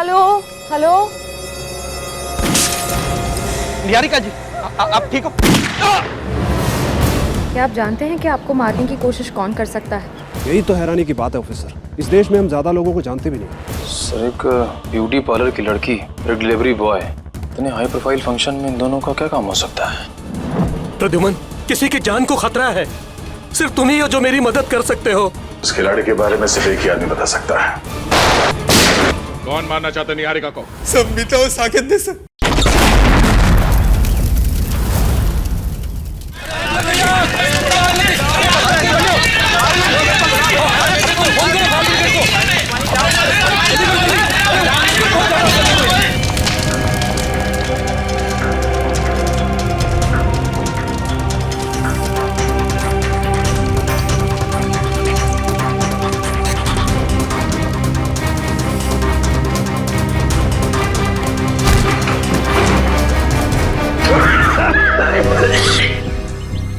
Hello hello. Niharika जी, आप ठीक हो? क्या आप जानते हैं कि आपको मारने की कोशिश कौन कर सकता है? यही तो हैरानी की बात है ऑफिसर, इस देश में हम ज्यादा लोगों को जानते भी नहीं। सर, एक ब्यूटी पार्लर की लड़की, एक डिलीवरी बॉय, इतने हाई प्रोफाइल फंक्शन में इन दोनों का क्या काम हो सकता है? प्रद्युमन, किसी की जान को खतरा है। सिर्फ तुम ही हो जो मेरी मदद कर सकते हो। उस खिलाड़ी के बारे में सिर्फ एक ही आदमी बता सकता है। कौन मारना चाहता है निहारिका को? सब मीता और साकेत ने सर।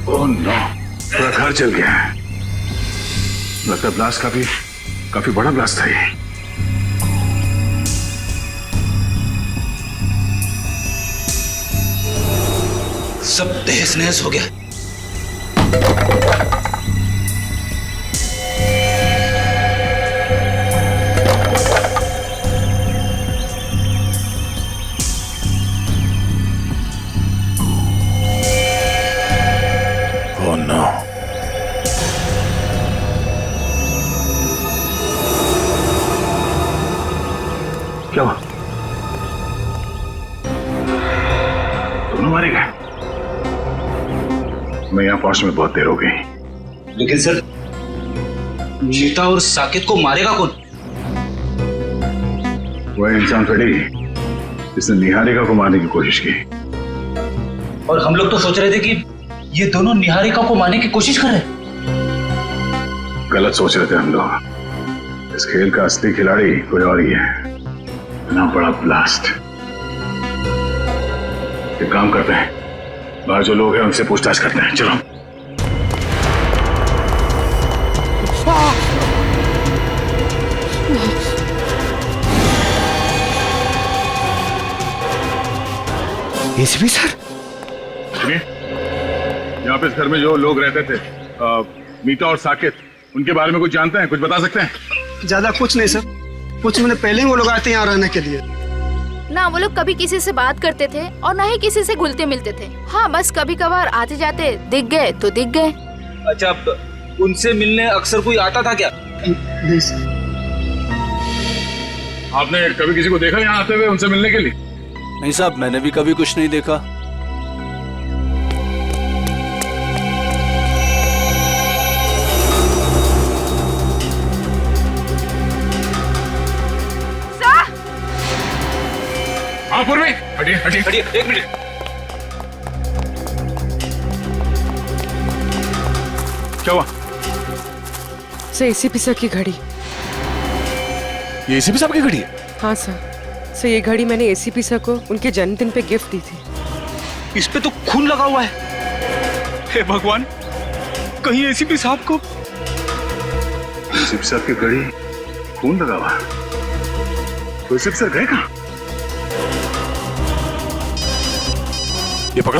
ओह नो, पूरा घर जल गया है। लगता है ब्लास्ट काफी बड़ा ब्लास्ट था ये। सब तहस नहस हो गया। ओह नो, क्या हुआ? दोनों मारे गए? मैं यहाँ पहुंचने में बहुत देर हो गई। लेकिन सर, मीता और साकेत को मारेगा कौन? वह इंसान थोड़ी जिसने निहारिका को मारने की कोशिश की। और हम लोग तो सोच रहे थे कि ये दोनों निहारिका को मारने की कोशिश कर रहे हैं। गलत सोच रहे थे हम लोग। इस खेल का असली खिलाड़ी कोई और ही है। इतना बड़ा ब्लास्ट। एक काम करते हैं, बाहर जो लोग हैं उनसे पूछताछ करते हैं। चलो। एसीपी सर, सुनिए, यहाँ पे इस घर में जो लोग रहते थे, मीता और साकेत, उनके बारे में कुछ जानते हैं? कुछ बता सकते हैं? ज्यादा कुछ नहीं सर, कुछ महीने पहले ही वो लोग आए थे यहाँ रहने के लिए। ना वो लोग कभी किसी से बात करते थे और ना ही किसी से घुलते मिलते थे। हाँ, बस कभी कभार आते जाते दिख गए तो दिख गए। अच्छा, उनसे मिलने अक्सर कोई आता था क्या? नहीं सर। आपने कभी किसी को देखा यहाँ आते हुए उनसे मिलने के लिए? नहीं साहब, मैंने भी कभी कुछ नहीं देखा। हाँ पूर्वी, हटिए हटिए हटिए, एक मिनट। क्या हुआ? सर, एसीपी सर की घड़ी। ये एसीपी साहब की घड़ी है? हाँ सर, ये घड़ी मैंने एसीपी सर को उनके जन्मदिन पे गिफ्ट दी थी। इस पे तो खून लगा हुआ है। हे भगवान, कहीं एसीपी साहब को। एसीपी साहब की घड़ी, खून लगा हुआ। तो एसीपी सर गए कहाँ? ये पकड़ो।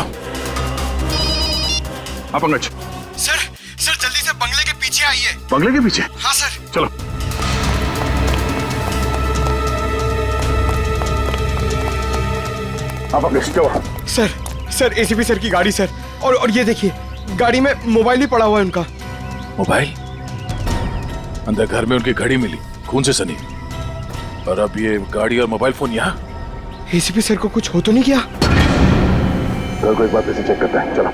हाँ पंकज। सर जल्दी से बंगले के पीछे आइए। बंगले के पीछे? हाँ सर। चलो। हाँ पंकज, क्या हुआ? सर एसीपी सर की गाड़ी सर, और ये देखिए, गाड़ी में मोबाइल भी पड़ा हुआ है उनका। मोबाइल? अंदर घर में उनकी घड़ी मिली, खून से सनी, और अब ये गाड़ी और मोबाइल फोन यहाँ? एसीपी सर को कुछ हो तो नहीं गया? घर को एक बार फिर चेक करते हैं। चलो।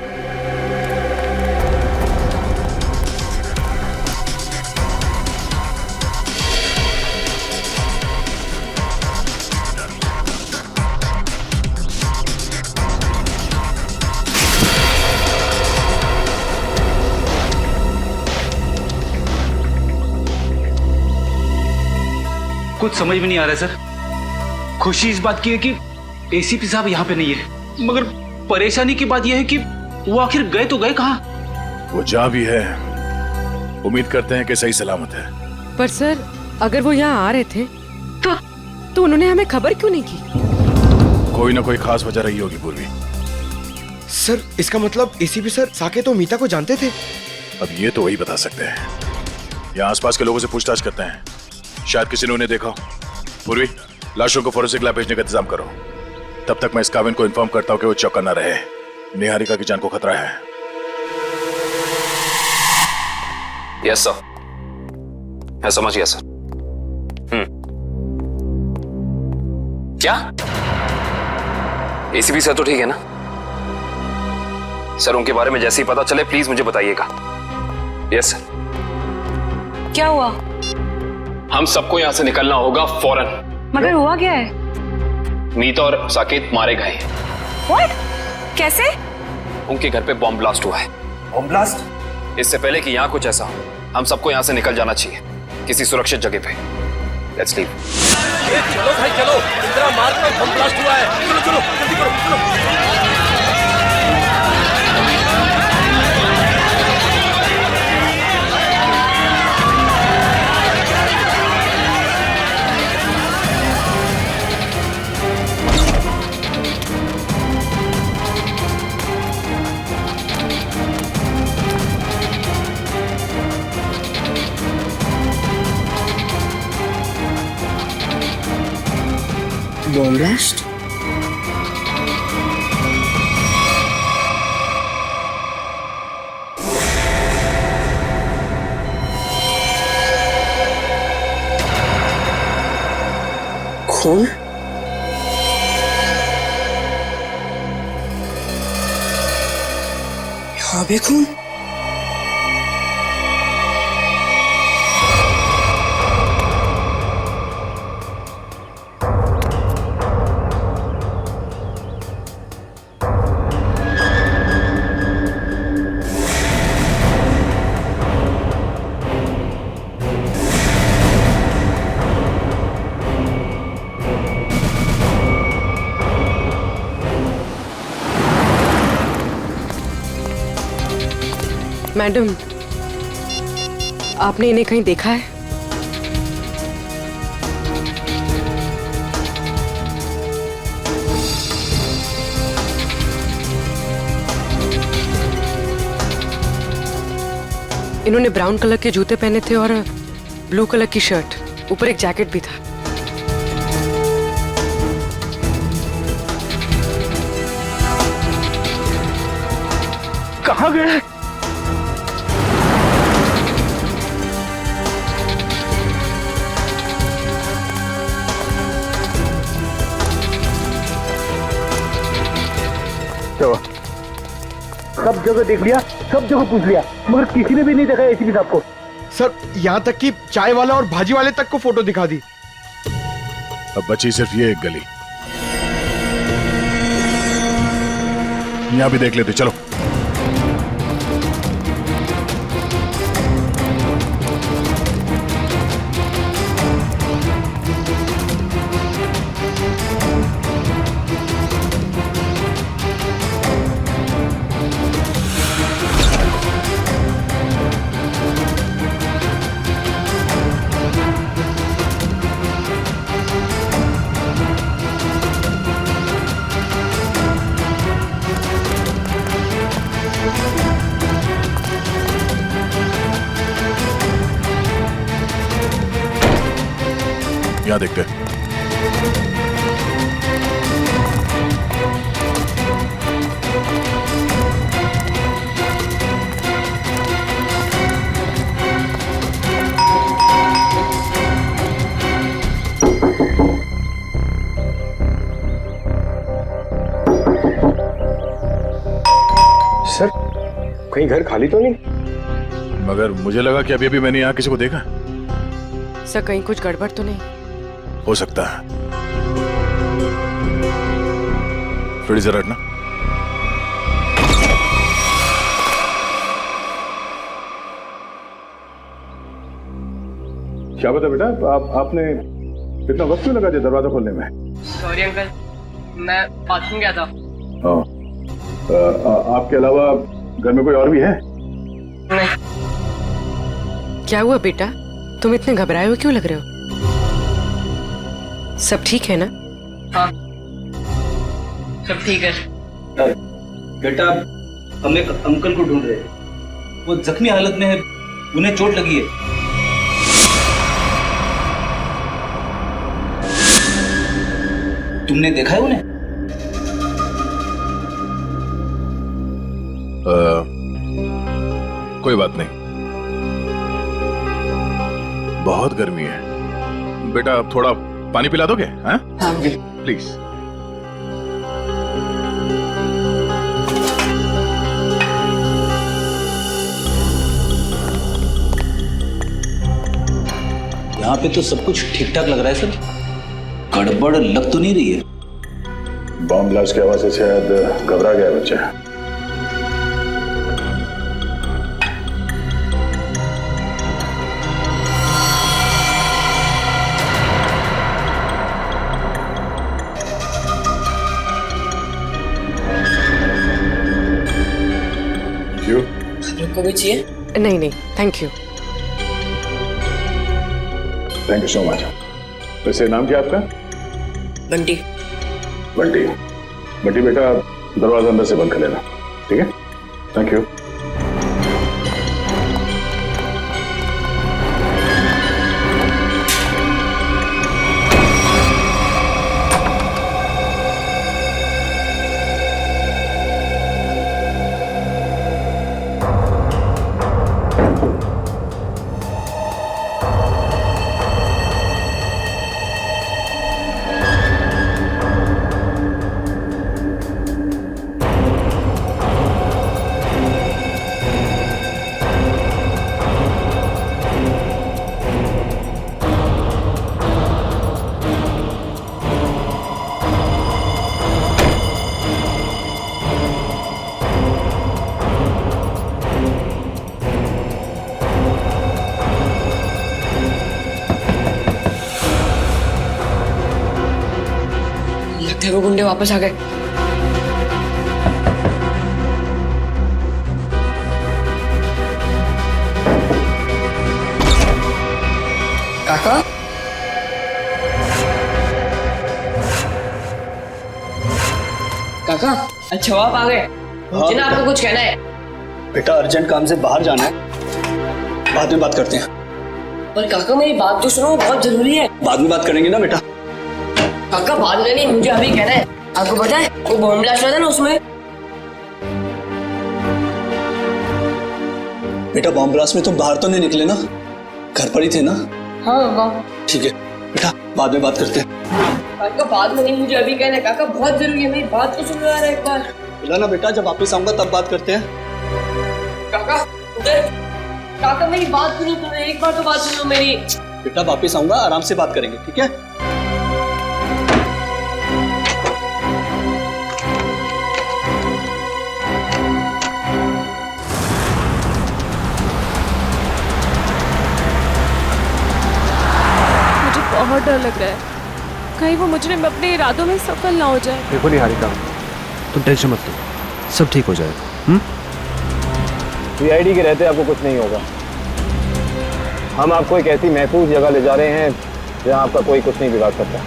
कुछ समझ में नहीं आ रहा है सर। खुशी इस बात की है कि एसीपी साहब यहाँ पे नहीं है, मगर परेशानी की बात यह है कि वो आखिर गए तो गए कहाँ? वो जहाँ भी है, उम्मीद करते हैं कि सही सलामत है। पर सर, अगर वो यहाँ आ रहे थे तो उन्होंने हमें खबर क्यों नहीं की? कोई ना कोई खास वजह रही होगी पूर्वी। सर इसका मतलब एसीपी सर साकेत और मीता को जानते थे? अब ये तो वही बता सकते हैं। यहाँ आसपास के लोगों से पूछताछ करते हैं, शायद किसी ने उन्हें देखा हो। पूर्वी, लाशों को फोरेंसिक लैब भेजने का इंतजाम करो। तब तक मैं इस काविन को इन्फॉर्म करता हूँ कि वो चौकन्ना न रहे। निहारिका की जान को खतरा है। यस सर, मैं समझ गया सर। क्या एसीपी सर तो ठीक है ना? सर उनके बारे में जैसे ही पता चले प्लीज मुझे बताइएगा। Yes sir. क्या हुआ? हम सबको यहां से निकलना होगा फौरन। मगर हुआ क्या है? मीता और साकेत मारे गए हैं। What? कैसे? उनके घर पे बॉम्ब ब्लास्ट हुआ है। Bomb blast? इससे पहले कि यहाँ कुछ ऐसा हो, हम सबको यहाँ से निकल जाना चाहिए किसी सुरक्षित जगह पे। Let's leave. चलो भाई चलो, इंदिरा मार्ग पर बम ब्लास्ट हुआ है। चलो चलो जल्दी करो, चलो। Bomb blast? खून? यहाँ भी खून? मैडम, आपने इन्हें कहीं देखा है? इन्होंने ब्राउन कलर के जूते पहने थे और ब्लू कलर की शर्ट, ऊपर एक जैकेट भी था। कहाँ गए? सब जगह देख लिया, सब जगह पूछ लिया, मगर किसी ने भी नहीं देखा एसीपी साहब को। सर यहाँ तक कि चाय वाला और भाजी वाले तक को फोटो दिखा दी। अब बची सिर्फ ये एक गली। यहाँ भी देख लेते, चलो। यहाँ देखते हैं। सर कहीं घर खाली तो नहीं? मगर मुझे लगा कि अभी अभी मैंने यहाँ किसी को देखा। सर कहीं कुछ गड़बड़ तो नहीं? हो सकता है। फिर जरा हटना। क्या बता बेटा, आपने इतना वक्त क्यों लगा दिया दरवाजा खोलने में? सॉरी अंकल, मैं बाथरूम गया था। आपके अलावा घर में कोई और भी है? नहीं। क्या हुआ बेटा, तुम इतने घबराए हुए क्यों लग रहे हो? सब ठीक है ना? हाँ सब ठीक है। बेटा हम एक अंकल को ढूंढ रहे हैं, वो जख्मी हालत में है, उन्हें चोट लगी है। तुमने देखा है उन्हें? कोई बात नहीं, बहुत गर्मी है। बेटा थोड़ा पानी पिला दोगे? हाँ प्लीज। यहाँ पे तो सब कुछ ठीक ठाक लग रहा है सर, गड़बड़ लग तो नहीं रही है। बॉम्ब ब्लास्ट की आवाज से शायद घबरा गया बच्चा। को भी चाहिए? नहीं नहीं thank you. Thank you so much. वैसे नाम क्या आपका? बंटी। बंटी। बंटी बेटा दरवाजा अंदर से बंद कर लेना, ठीक है? Thank you. लगता है वो गुंडे वापस आ गए। काका? काका अच्छा आप आ गए, मुझे ना आपको कुछ कहना है। बेटा अर्जेंट काम से बाहर जाना है, बाद में बात करते हैं। पर काका मेरी बात तो सुनो, बहुत जरूरी है। बाद में बात करेंगे ना बेटा। काका बाद में नहीं, मुझे अभी कहना है। आपको पता है वो बॉम्ब ब्लास्ट हुआ था ना, उसमें बेटा बॉम्ब ब्लास्ट में तुम बाहर तो नहीं निकले ना, घर पर ही थे ना? हाँ ठीक है बेटा, बाद में बात करते हैं। काका बाद में नहीं, मुझे अभी कहना है। काका बहुत जरूरी है, मेरी बात तो सुनो यार एक बार। बोला ना बेटा, जब वापस आऊंगा तब बात करते हैं। काका उधर, काका मेरी बात सुनो, तुम्हें एक बार तो बात सुनो मेरी। बेटा वापस आऊंगा, आराम से बात करेंगे, ठीक है? बहुत डर लग रहा है, कहीं वो मुझे अपने इरादों में सफल ना हो जाए। देखो निहारिका, तुम टेंशन मत लो, सब ठीक हो जाएगा। सीआईडी के रहते आपको कुछ नहीं होगा। हम आपको एक ऐसी महफूज जगह ले जा रहे हैं जहां आपका कोई कुछ नहीं बिगाड़ सकता।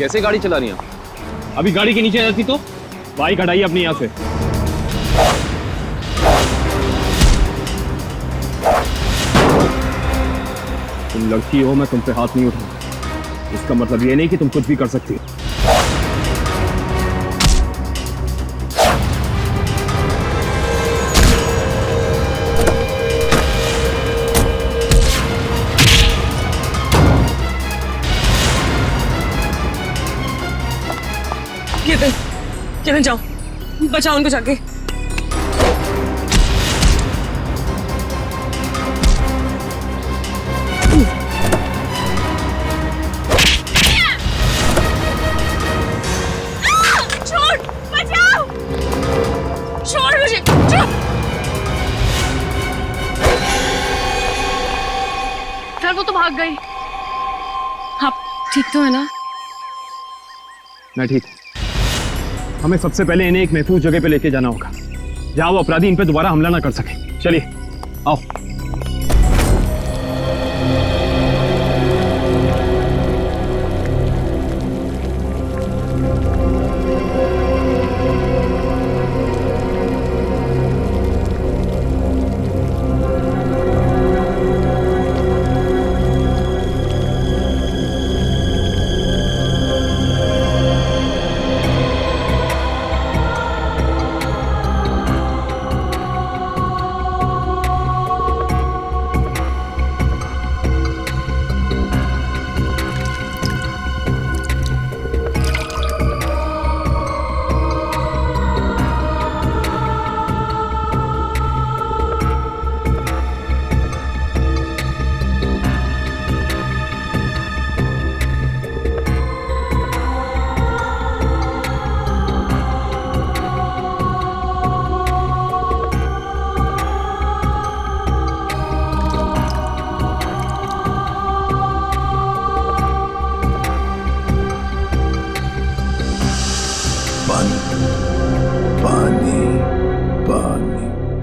कैसे गाड़ी चलानी है? अभी गाड़ी के नीचे रहती तो बाइक हटाइए अपनी यहाँ से। तुम लड़की हो, मैं तुम पे हाथ नहीं उठाऊंगा, इसका मतलब ये नहीं कि तुम कुछ भी कर सकती हो। केविन जाओ, बचाओ उनको जाके। छोड़, बचाओ। भाग गई। आप ठीक तो है ना? मैं ठीक। हमें सबसे पहले इन्हें एक महफूज जगह पे लेके जाना होगा जहां वो अपराधी इन पे दोबारा हमला ना कर सके। चलिए आओ।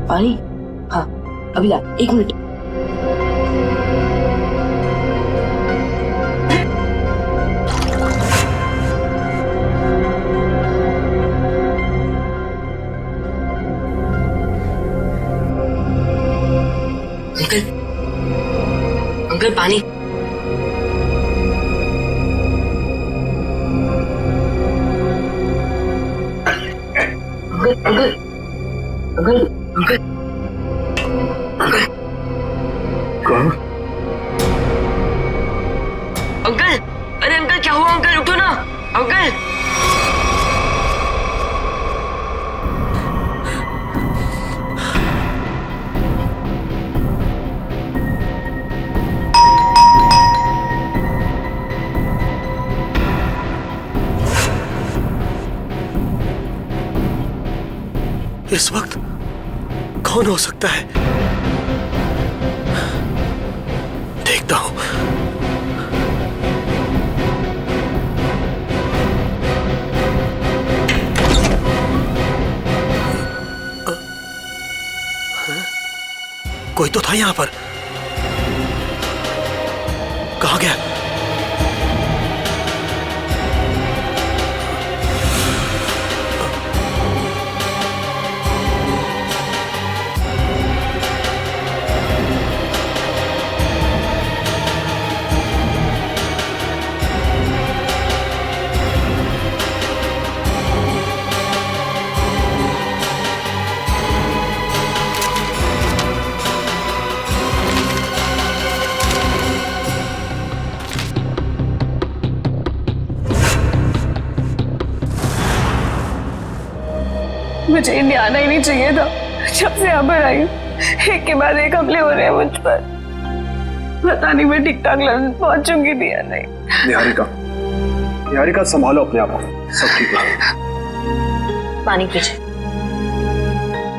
पानी? हाँ अभी ला, 1 मिनट। अंकल, अंकल पानी। अंकल अंकल अंकल अंकल कौन? अंकल, अरे अंकल क्या हुआ? अंकल उठो ना अंकल। इस वक्त कौन हो सकता है? देखता हूं। कोई तो था यहां पर। कहां गया? मुझे इंडिया आना ही नहीं चाहिए था। जब से यहाँ पर आई हूँ एक के बाद एक हमले हो रहे हैं मुझ पर। पता नहीं मैं ठीक ठाक लंदन पहुंचूंगी भी या नहीं। निहारिका, निहारिका संभालो अपने आप को, सब ठीक है। पानी पीजिए।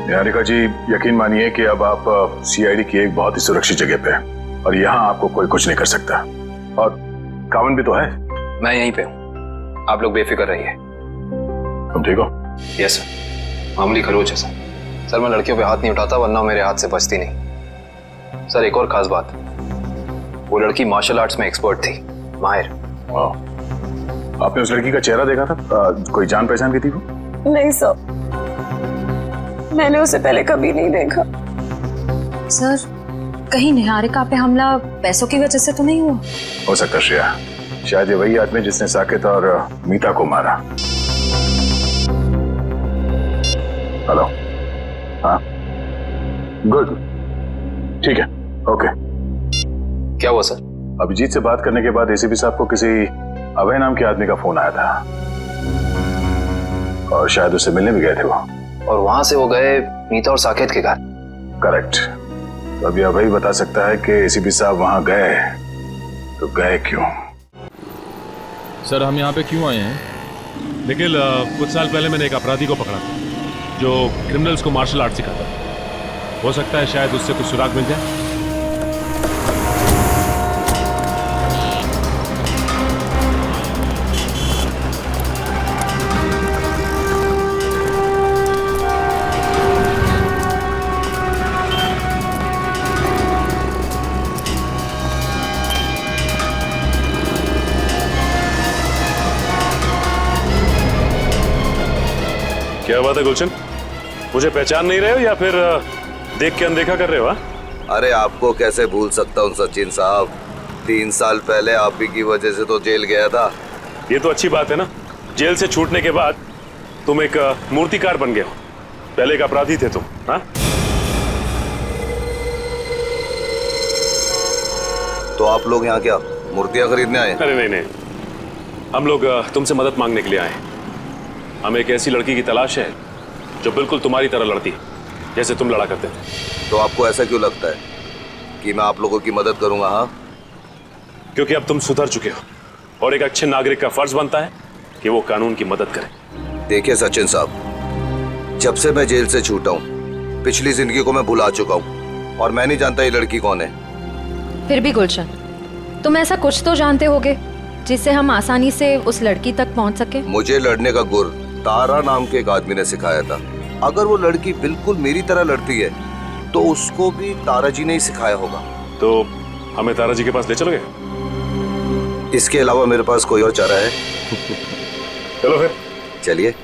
निहारिका जी, यकीन मानिए कि अब आप सीआईडी की एक बहुत ही सुरक्षित जगह पे हैं और यहाँ आपको कोई कुछ नहीं कर सकता। और कावन भी तो है। मैं यहीं पे हूँ, आप लोग बेफिक्र रहिए। तुम ठीक हो? यस सर, मामूली खरोच है सर। सर मैं लड़कियों पे हाथ नहीं उठाता वरना मेरे हाथ से बचती नहीं। सर एक और खास बात, वो लड़की मार्शल आर्ट्स में एक्सपर्ट थी, माहिर। आपने उस लड़की का चेहरा देखा था? कोई जान पहचान की थी वो? नहीं सर, मैंने उसे पहले कभी नहीं देखा। सर कहीं निहारिका पे हमला पैसों की वजह से तो नहीं हुआ? हो सकता श्रेया, शायद ये वही आदमी जिसने साकेत और मीता को मारा। हेलो, हाँ गुड, ठीक है, ओके। क्या हुआ सर? अभिजीत से बात करने के बाद एसीपी साहब को किसी अभय नाम के आदमी का फोन आया था और शायद उससे मिलने भी गए थे वो। और वहां से वो गए मीता और साकेत के घर? करेक्ट। तो अभी अभय बता सकता है कि एसीपी साहब वहां गए तो गए क्यों। सर हम यहाँ पे क्यों आए हैं? निखिल, कुछ साल पहले मैंने एक अपराधी को पकड़ा था जो क्रिमिनल्स को मार्शल आर्ट सिखाता है। हो सकता है शायद उससे कुछ सुराग मिल जाए। क्या बात है गुलशन, मुझे पहचान नहीं रहे हो या फिर देख के अनदेखा कर रहे हो? अरे आपको कैसे भूल सकता हूँ सचिन साहब, 3 साल पहले आप ही की वजह से तो जेल गया था। ये तो अच्छी बात है ना, जेल से छूटने के बाद तुम एक मूर्तिकार बन गए हो, पहले एक अपराधी थे तुम। हाँ, तो आप लोग यहाँ क्या मूर्तियां खरीदने आए? अरे नहीं, हम लोग तुमसे मदद मांगने के लिए आए। हमें एक ऐसी लड़की की तलाश है जो बिल्कुल तुम्हारी तरह लड़ती है, जैसे तुम लड़ा करते थे। तो आपको ऐसा क्यों लगता है कि मैं आप लोगों की मदद करूंगा? हाँ, क्योंकि अब तुम सुधर चुके हो और एक अच्छे नागरिक का फर्ज बनता है कि वो कानून की मदद करे। देखिए सचिन साहब, जब से मैं जेल से छूटा हूँ पिछली जिंदगी को मैं भुला चुका हूँ और मैं नहीं जानता ये लड़की कौन है। फिर भी गुलशन, तुम ऐसा कुछ तो जानते होगे जिससे हम आसानी से उस लड़की तक पहुंच सके। मुझे लड़ने का गुर तारा नाम के एक आदमी ने सिखाया था। अगर वो लड़की बिल्कुल मेरी तरह लड़ती है तो उसको भी तारा जी ने ही सिखाया होगा। तो हमें तारा जी के पास ले चलोगे? इसके अलावा मेरे पास कोई और चारा है? चलो फिर चलिए।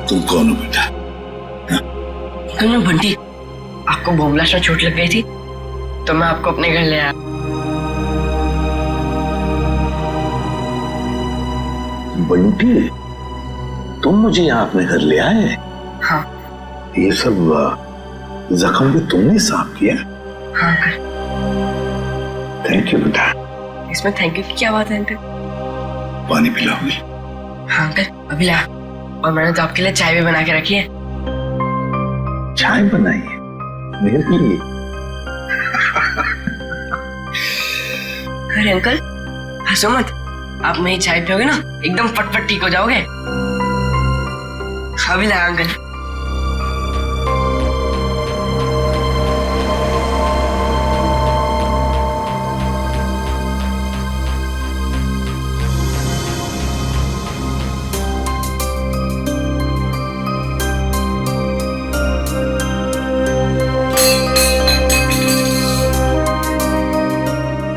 तुम कौन हो बेटा? मैं बंटी, आपको बम ब्लास्ट में चोट लग गई थी तो मैं आपको अपने घर ले आया। बंटी, तुम मुझे यहाँ अपने घर ले आए? हाँ। ये सब जख्म भी तुमने साफ किया? हाँ अंकल। थैंक यू बेटा। इसमें थैंक यू की क्या बात है अंकल? पानी पिलाओगे? हाँ अंकल, अभी ला। और मैंने तो आपके लिए चाय भी बना के रखी है। चाय बनाई है मेरे लिए? अरे अंकल हंसो मत, आप मेरी चाय पियोगे ना एकदम फटफट ठीक हो जाओगे। अभी ला अंकल।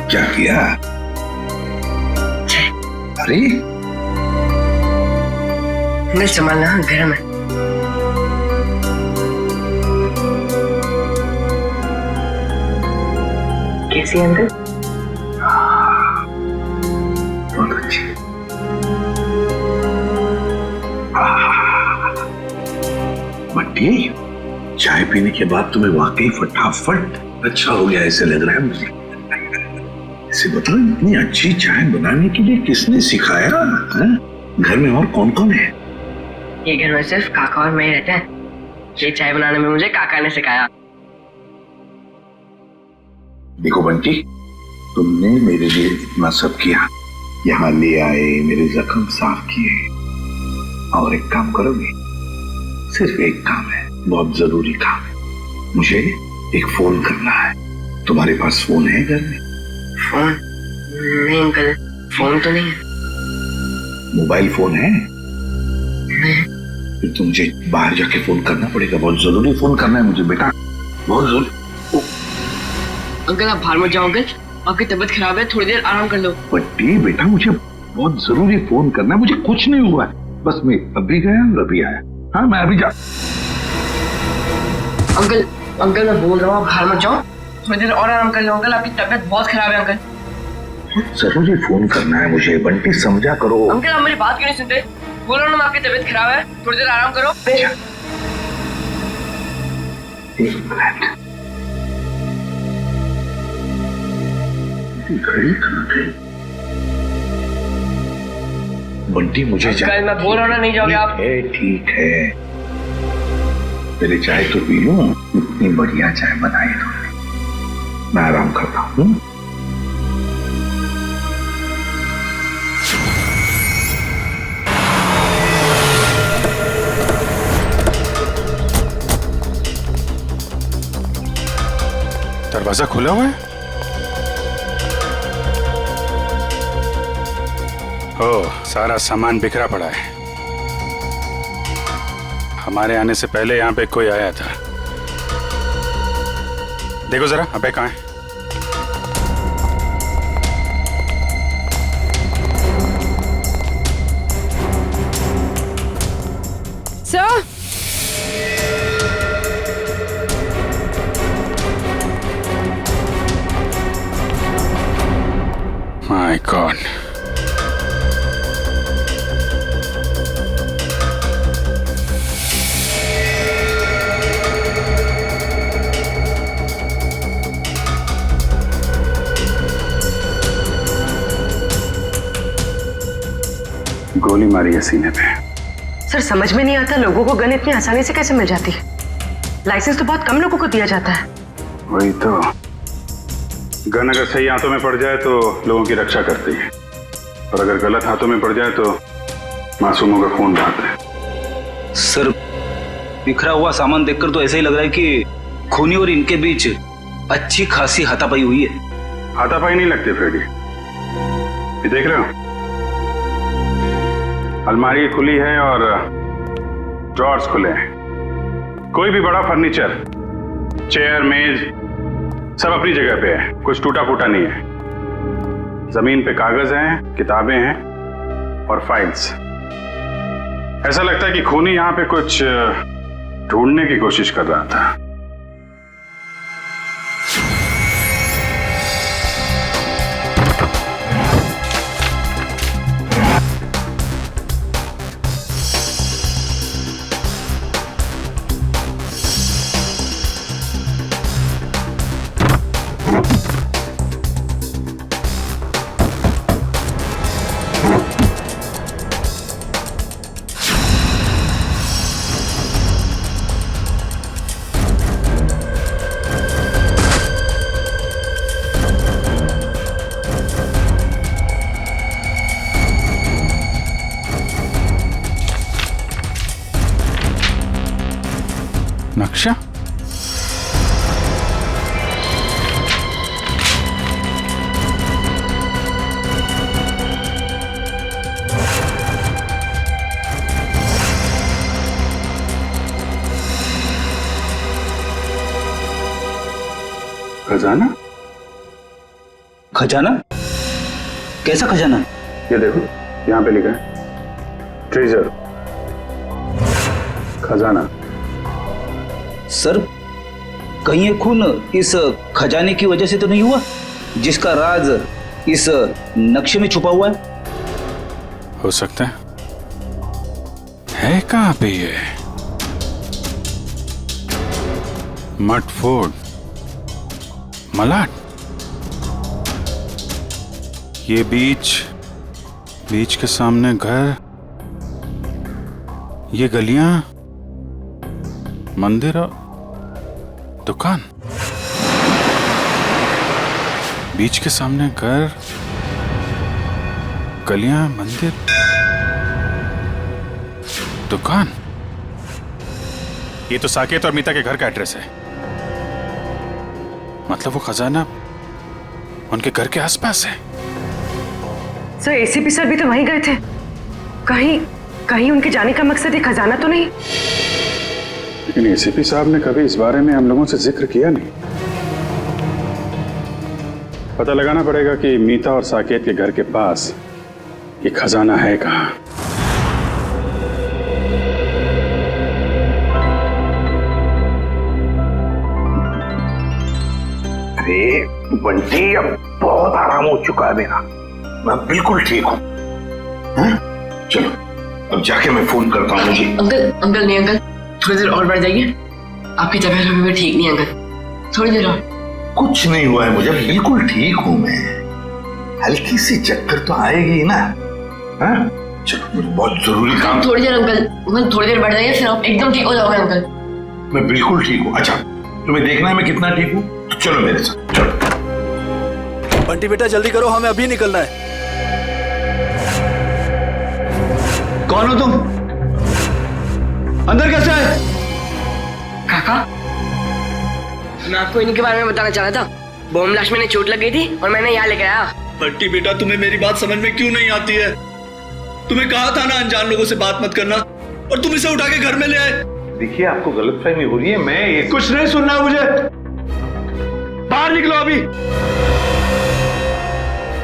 क्या किया? अरे अंकल संभालना, गर्म है। कैसी है अंकल? बहुत अच्छी। बंटी, चाय पीने के बाद तुम्हें वाकई फटाफट अच्छा हो गया ऐसे लग रहा है मुझे। इसे बताओ, इतनी अच्छी चाय बनाने के लिए किसने सिखाया? घर में और कौन कौन है? ये घर में सिर्फ काका और मैं ही रहते हैं। ये चाय बनाने में मुझे काका ने सिखाया। देखो बंटी, तुमने मेरे लिए इतना सब किया, यहाँ ले आए, मेरे जख्म साफ किए, और एक काम करोगे? सिर्फ एक काम है, बहुत जरूरी काम है। मुझे एक फोन करना है। तुम्हारे पास फोन है घर में? फोन? नहीं अंकल, फोन तो नहीं है। मोबाइल फोन है? नहीं। फिर तो मुझे बाहर जाके फोन करना पड़ेगा। बहुत जरूरी फोन करना है मुझे बेटा, बहुत जरूरी। अंकल आप बाहर मत जाओ अंकल, आपकी तबीयत खराब है, थोड़ी देर आराम कर लो। बट्टी बेटा, मुझे बहुत जरूरी फोन करना है। मुझे कुछ नहीं हुआ है, बस मैं अभी गया और अभी आया। हाँ मैं अभी जा। अंकल अंकल मैं बोल रहा हूँ, आप बाहर मत जाओ, थोड़ी देर और आराम कर लो। अंकल आपकी तबीयत बहुत खराब है अंकल। जरूरी फोन करना है मुझे, बंटी समझा करो। अंकल आप मेरी बात क्यों नहीं सुनते? बोल रहा हूँ ना आपकी तबीयत खराब है, थोड़ी देर आराम करो। एक मिनट, घड़ी कहाँ गई? बंटी मुझे अंकल मैं बोल रहा हूँ ना, नहीं जाओगे आप? ठीक है, पहले चाय तो पी लो। इतनी बढ़िया चाय बनाई तुमने, मैं आराम करता हूँ। दरवाजा खुला हुआ है? ओह, सारा सामान बिखरा पड़ा है। हमारे आने से पहले यहाँ पे कोई आया था। देखो जरा, अबे कहाँ है? सर, माय गॉड, गोली मारी है सीने पे। सर समझ में नहीं आता, लोगों को गन इतनी आसानी से कैसे मिल जाती है? लाइसेंस तो बहुत कम लोगों को दिया जाता है। वही तो, गन अगर सही हाथों में पड़ जाए तो लोगों की रक्षा करती है, और अगर गलत हाथों में पड़ जाए तो मासूमों का खून बहाता है। सर बिखरा हुआ सामान देखकर तो ऐसा ही लग रहा है कि खूनी और इनके बीच अच्छी खासी हाथापाई हुई है। हाथापाई नहीं लगती फ्रेडी, ये देख रहे हो, अलमारी खुली है और ड्रॉर्स खुले हैं। कोई भी बड़ा फर्नीचर, चेयर, मेज, सब अपनी जगह पे है, कुछ टूटा फूटा नहीं है। जमीन पे कागज हैं, किताबें हैं और फाइल्स। ऐसा लगता है कि खूनी यहां पे कुछ ढूंढने की कोशिश कर रहा था। नक्शा? खजाना? खजाना? कैसा खजाना? ये देखो, यहां पे लिखा है ट्रेजर, खजाना। सर कहीं ये खून इस खजाने की वजह से तो नहीं हुआ, जिसका राज इस नक्शे में छुपा हुआ है? हो सकता है कहां पे ये? मट फोर्ड, मलाट, ये बीच के सामने घर, ये गलियां, मंदिर और दुकान। बीच के सामने घर, गलियां, मंदिर। दुकान? ये तो साकेत और मीता के घर का एड्रेस है। मतलब वो खजाना उनके घर के आसपास है। सर एसीपी सर भी तो वहीं गए थे। कहीं उनके जाने का मकसद ये खजाना तो नहीं? लेकिन एसीपी साहब ने कभी इस बारे में हम लोगों से जिक्र किया नहीं। पता लगाना पड़ेगा कि मीता और साकेत के घर के पास ये खजाना है कहाँ। अरे बंटी, अब बहुत आराम हो चुका है मेरा, मैं बिल्कुल ठीक हूँ। चलो अब जाके मैं फोन करता हूँ मुझे। अंकल नहीं अंकल, थोड़ी देर और बढ़ जाइए। आपकी तबीयत अभी भी ठीक नहीं अंकल, थोड़ी देर और। कुछ नहीं हुआ है मुझे, बिल्कुल ठीक हूँ मैं। हल्की सी चक्कर तो आएगी ना। हाँ? चलो मुझे बहुत जरूरी काम। थोड़ी देर अंकल, थोड़ी देर बढ़ जाइए, फिर आप एकदम ठीक हो जाओगे अंकल। मैं बिल्कुल ठीक हूँ। अच्छा तुम्हें देखना है मैं कितना ठीक हूँ, तो चलो मेरे साथ चलो। बंटी बेटा जल्दी करो, हमें अभी निकलना है। कौन हो तुम? अंदर कैसे आए? काका, मैं आपको इनके बारे में बताना चाह रहा था। बॉम्ब ब्लास्ट में चोट लग गई थी और मैंने यहाँ लेकर आया। बंटी बेटा तुम्हें मेरी बात समझ में क्यों नहीं आती है? तुम्हें कहा था ना अनजान लोगों से बात मत करना, और तुम इसे उठा के घर में ले आए। देखिए आपको गलतफहमी हो रही है, मैं कुछ नहीं सुनना मुझे, बाहर निकलो अभी।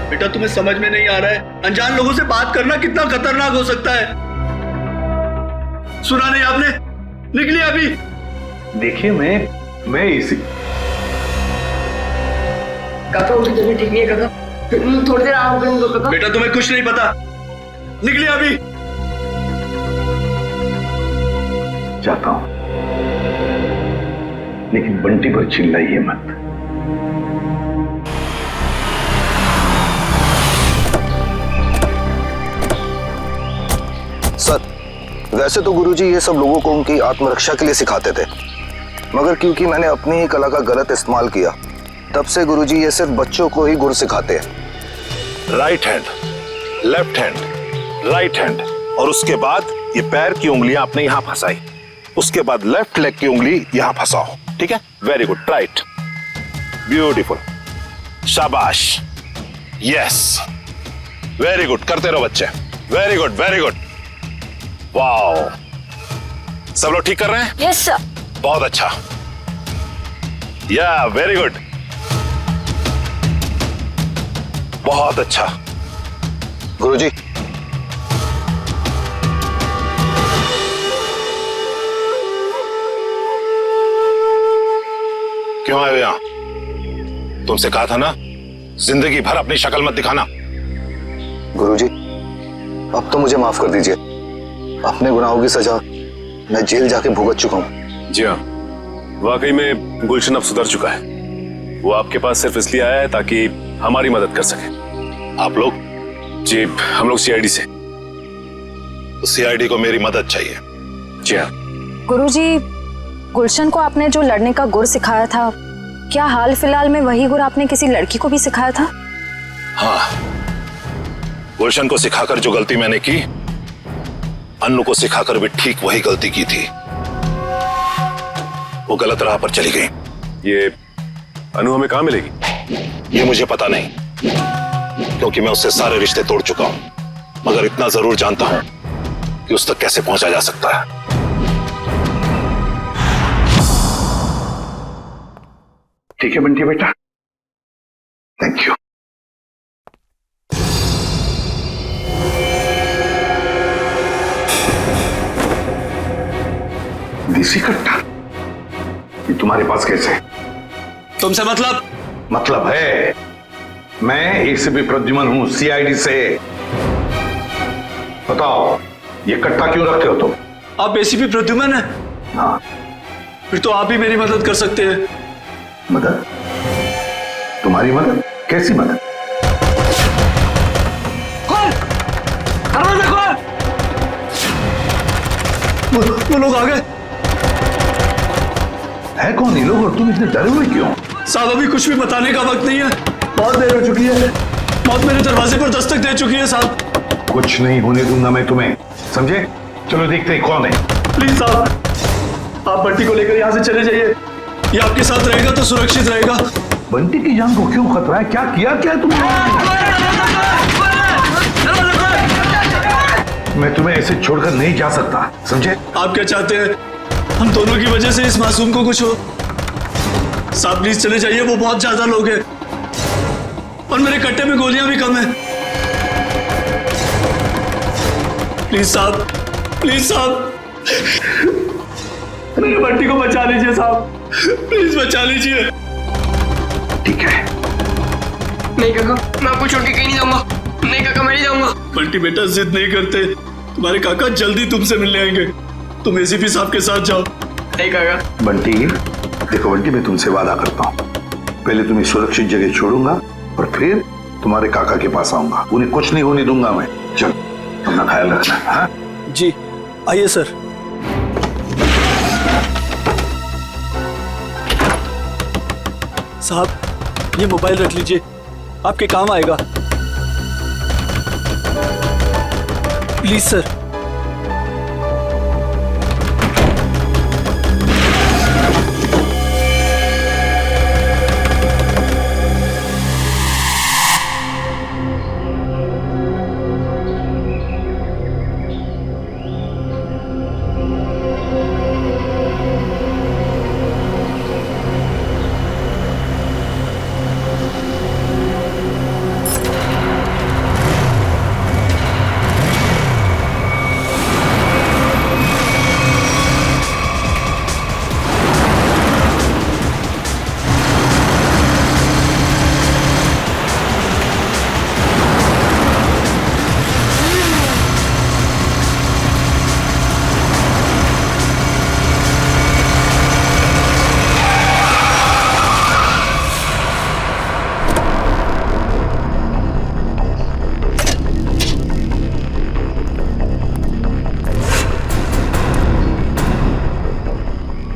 बेटा तुम्हें समझ में नहीं आ रहा है, अनजान लोगों से बात करना कितना खतरनाक हो सकता है। सुना नहीं आपने? निकलिए अभी। देखिए मैं इसी काका उनकी तबीयत ठीक नहीं है काका, थोड़ी देर आराम करने दो काका। बेटा तुम्हें कुछ नहीं पता, निकलिए अभी। जाता हूं, लेकिन बंटी पर चिल्लाइए मत। सर वैसे तो गुरुजी ये सब लोगों को उनकी आत्मरक्षा के लिए सिखाते थे, मगर क्योंकि मैंने अपनी ही कला का गलत इस्तेमाल किया, तब से गुरुजी ये सिर्फ बच्चों को ही गुर सिखाते हैं। Right hand, left hand, right hand, और उसके बाद ये पैर की उंगलियां आपने यहां फंसाई, उसके बाद लेफ्ट लेग की उंगली यहां फंसाओ। ठीक है? वेरी गुड, राइट, ब्यूटीफुल, शाबाश, यस, वेरी गुड, करते रहो बच्चे, very good, very good, wow. सब लोग ठीक कर रहे हैं? Yes sir. बहुत अच्छा, या वेरी गुड, बहुत अच्छा। गुरुजी क्यों आए हो यहां? तुमसे कहा था ना जिंदगी भर अपनी शक्ल मत दिखाना। गुरुजी अब तो मुझे माफ कर दीजिए, अपने गुनाहों की सजा मैं जेल जाके भुगत चुका हूं। जी हाँ, वाकई में गुलशन अब सुधर चुका है। वो आपके पास सिर्फ इसलिए आया है ताकि हमारी मदद कर सके। आप लोग? जी हम लोग सीआईडी से। सीआईडी को मेरी मदद चाहिए। जी हाँ। गुरुजी, गुलशन को आपने जो लड़ने का गुर सिखाया था, क्या हाल फिलहाल में वही गुर आपने किसी लड़की को भी सिखाया था? हाँ, गुलशन को सिखाकर जो गलती मैंने की, अन्नू को सिखाकर भी ठीक वही गलती की थी। वो गलत राह पर चली गई। ये अनु हमें कहां मिलेगी? ये मुझे पता नहीं, क्योंकि मैं उससे सारे रिश्ते तोड़ चुका हूं, मगर इतना जरूर जानता हूं कि उस तक कैसे पहुंचा जा सकता है। ठीक है बंटी बेटा, थैंक यू। देसी कट्टा ये तुम्हारे पास कैसे? तुमसे मतलब है, मैं एसीपी प्रद्युमन हूं, सीआईडी से। बताओ ये कट्टा क्यों रखते हो तुम? आप एसीपी प्रद्युमन है? हाँ। फिर तो आप ही मेरी मदद कर सकते हैं। मदद? तुम्हारी मदद? कैसी मदद? कौन? दरवाजा खोल! वो लोग आ गए। है कौन ये लोग और तुम इतने डरे हुए क्यों? साहब अभी कुछ भी बताने का वक्त नहीं है, बहुत देर हो चुकी है। मौत मेरे दरवाजे पर दस्तक दे चुकी है साहब। कुछ नहीं होने दूंगा मैं तुम्हें, समझे? चलो देखते हैं कौन है। प्लीज साहब, आप बंटी को लेकर यहाँ से चले जाइए। ये आपके साथ रहेगा तो सुरक्षित रहेगा। बंटी की जान को क्यों खतरा है? क्या किया क्या तुमने? मैं तुम्हें ऐसे छोड़कर नहीं जा सकता, समझे? आप क्या चाहते हैं? हम दोनों की वजह से इस मासूम को कुछ हो? साहब प्लीज चले जाइए, वो बहुत ज्यादा लोग हैं और मेरे कट्टे में गोलियां भी कम है। प्लीज साहब, प्लीज साहब, मेरे बंटी को बचा लीजिए साहब, प्लीज बचा लीजिए। ठीक है। नहीं काका, मैं आपको छोड़ के कहीं नहीं जाऊंगा। नहीं काका, मैं नहीं जाऊंगा। बंटी बेटा जिद नहीं करते, तुम्हारे काका जल्दी तुमसे मिलने आएंगे। तुम एसीपी साहब के साथ जाओ। नहीं काका। बंटी देखो बंटी, मैं तुमसे वादा करता हूँ, पहले तुम्हें सुरक्षित जगह छोड़ूंगा और फिर तुम्हारे काका के पास आऊंगा। उन्हें कुछ नहीं होने दूंगा मैं। चल अपना ख्याल रखना। हाँ जी आइए सर। साहब ये मोबाइल रख लीजिए, आपके काम आएगा। Please sir.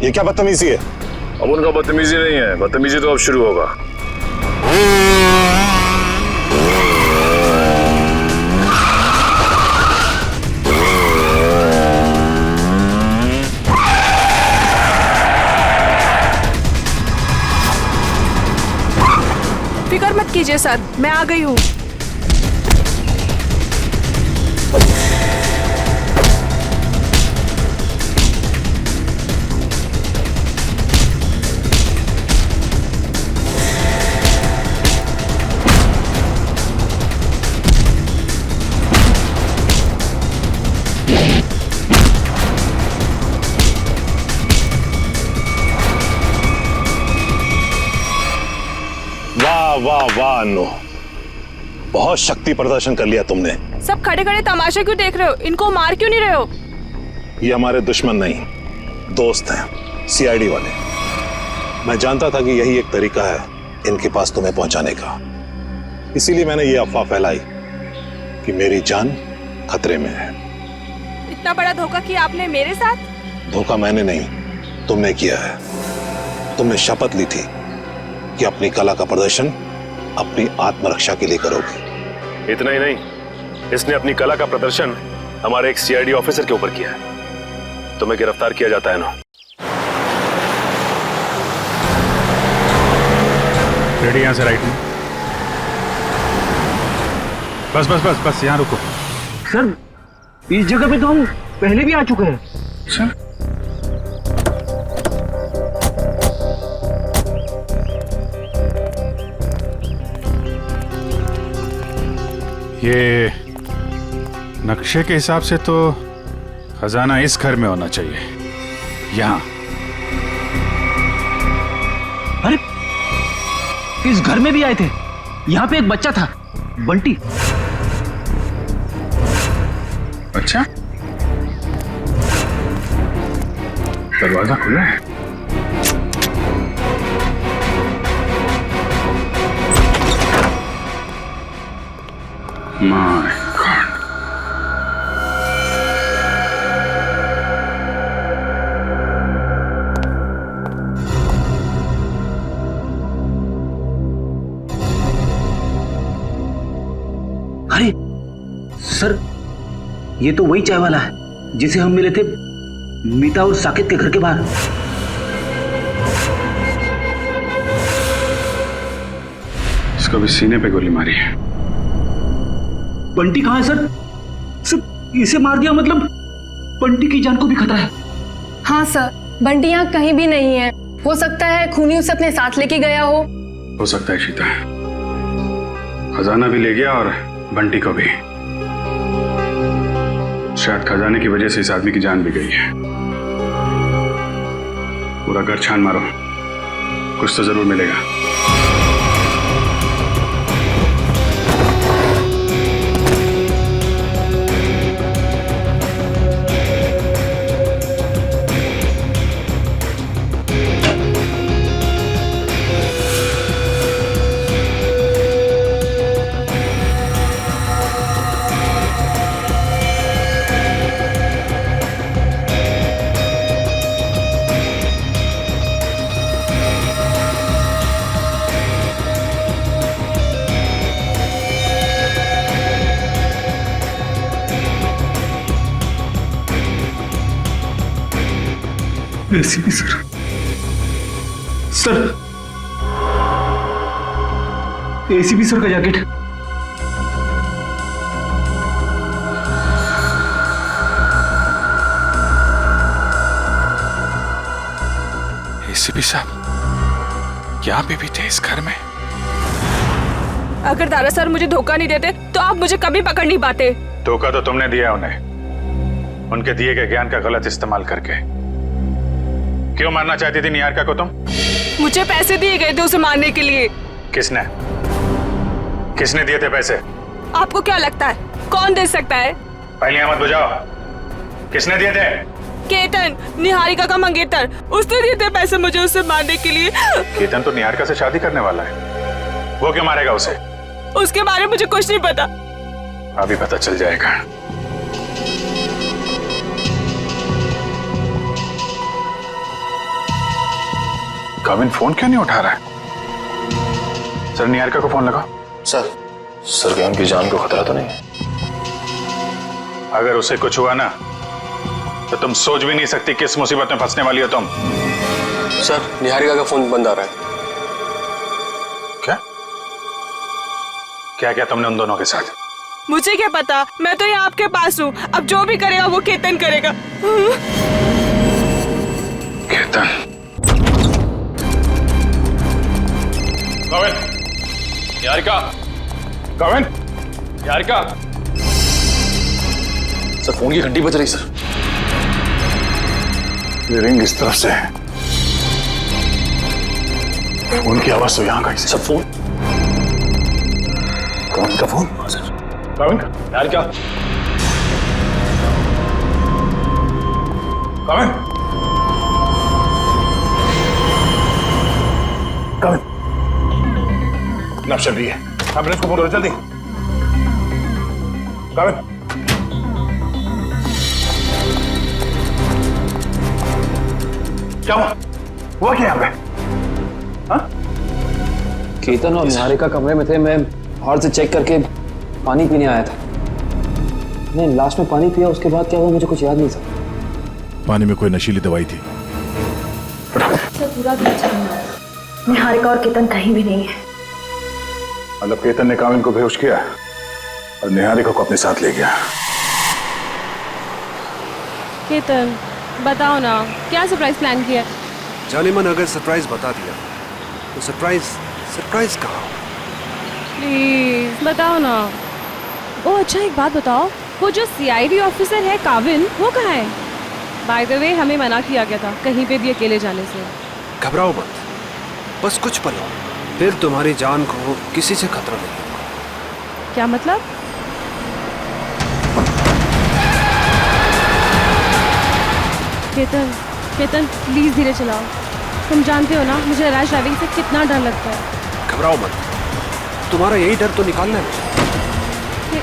ये क्या बदतमीजी है? अब उनका बदतमीजी नहीं है, बदतमीजी तो अब शुरू होगा। फिक्र मत कीजिए सर, मैं आ गई हूँ। वाह वाह अन्नू, बहुत शक्ति प्रदर्शन कर लिया तुमने। सब खड़े खड़े तमाशा क्यों देख रहे हो? इनको मार क्यों नहीं रहे हो? ये हमारे दुश्मन नहीं, दोस्त हैं, सीआईडी वाले। मैं जानता था कि यही एक तरीका है इनके पास तुम्हें पहुंचाने का, इसीलिए मैंने ये अफवाह फैलाई कि मेरी जान खतरे में है। इतना बड़ा धोखा किया आपने मेरे साथ? धोखा मैंने नहीं, तुमने किया है। तुमने शपथ ली थी कि अपनी कला का प्रदर्शन अपनी आत्मरक्षा के लिए करोगे। इतना ही नहीं, इसने अपनी कला का प्रदर्शन हमारे एक सीआईडी ऑफिसर के ऊपर किया है। तुम्हें गिरफ्तार किया जाता है ना। रेडी, यहां से राइट में। बस बस बस बस, यहां रुको। सर इस जगह पे तो हम पहले भी आ चुके हैं। सर ये नक्शे के हिसाब से तो खजाना इस घर में होना चाहिए, यहां। अरे इस घर में भी आए थे। यहाँ पे एक बच्चा था, बंटी। अच्छा, दरवाजा खुला है। My God. अरे सर, ये तो वही चाय वाला है जिसे हम मिले थे मीता और साकिब के घर के बाहर। इसको भी सीने पे गोली मारी है। बंटी कहाँ है सर? सर इसे मार दिया मतलब बंटी की जान को भी खतरा है। हाँ सर, बंटी यहाँ कहीं भी नहीं है। हो सकता है खूनी उसे अपने साथ लेके गया हो सकता है शीता, खजाना भी ले गया और बंटी को भी। शायद खजाने की वजह से इस आदमी की जान भी गई है। पूरा घर छान मारो, कुछ तो जरूर मिलेगा। एसीपी सर, एसीपी सर का जैकेट। एसीपी साहब क्या भी थे इस घर में? अगर दारा सर मुझे धोखा नहीं देते तो आप मुझे कभी पकड़ नहीं पाते। धोखा तो तुमने दिया उन्हें, उनके दिए गए ज्ञान का गलत इस्तेमाल करके। क्यों मारना चाहती थी निहारिका को तुम? मुझे पैसे दिए गए थे उसे मारने के लिए। किसने दिए थे पैसे? आपको क्या लगता है कौन दे सकता है? पहले मत बुझाओ, किसने दिए थे? केतन, निहारिका का मंगेतर, उसने दिए थे पैसे मुझे उसे मारने के लिए। केतन तो निहारिका से शादी करने वाला है, वो क्यों मारेगा उसे? उसके बारे में मुझे कुछ नहीं पता। अभी पता चल जाएगा। काविन फोन क्यों नहीं उठा रहा है? सर निहारिका को फोन लगा। सर क्या उनकी जान को खतरा तो नहीं है? अगर उसे कुछ हुआ ना तो तुम सोच भी नहीं सकती किस मुसीबत में फंसने वाली हो तुम। सर निहारिका का फोन बंद आ रहा है। क्या तुमने उन दोनों के साथ? मुझे क्या पता, मैं तो यहाँ आपके पास हूँ। अब जो भी करेगा वो केतन करेगा। केतन। काविन, निहारिका, काविन, निहारिका। सर फोन की घंटी बज रही सर। ये रिंग इस तरफ से है, फोन की आवाज तो यहाँ का। सर फोन, कौन का फोन? सर काविन, निहारिका, काविन, काविन, नब चल रही है, एम्बुलेंस को फोन करो जल्दी। काविन, क्या हुआ क्या यहाँ पे? केतन और निहारिका कमरे में थे, मैं बाहर से चेक करके पानी पीने आया था। मैं लास्ट में पानी पिया, उसके बाद क्या हुआ मुझे कुछ याद नहीं था। पानी में कोई नशीली दवाई थी। पूरा निहारिका और केतन कहीं भी नहीं है। मतलब केतन ने काविन को बेहोश किया और निहारिका को अपने साथ ले गया। केतन बताओ ना, क्या सरप्राइज प्लान किया? जाने मन अगर सरप्राइज बता दिया तो सरप्राइज कहाँ? प्लीज बताओ ना। ओ अच्छा, एक बात बताओ, वो जो सीआईडी ऑफिसर है काविन, वो कहाँ है? बाय द वे हमें मना किया गया था कहीं पे भी अकेले जाने से। घबराओ मत, बस कुछ पल और, फिर तुम्हारी जान को किसी से खतरा नहीं होगा। क्या मतलब? केतन प्लीज धीरे चलाओ। तुम जानते हो ना मुझे रैश ड्राइविंग से कितना डर लगता है। घबराओ मत, तुम्हारा यही डर तो निकालना है।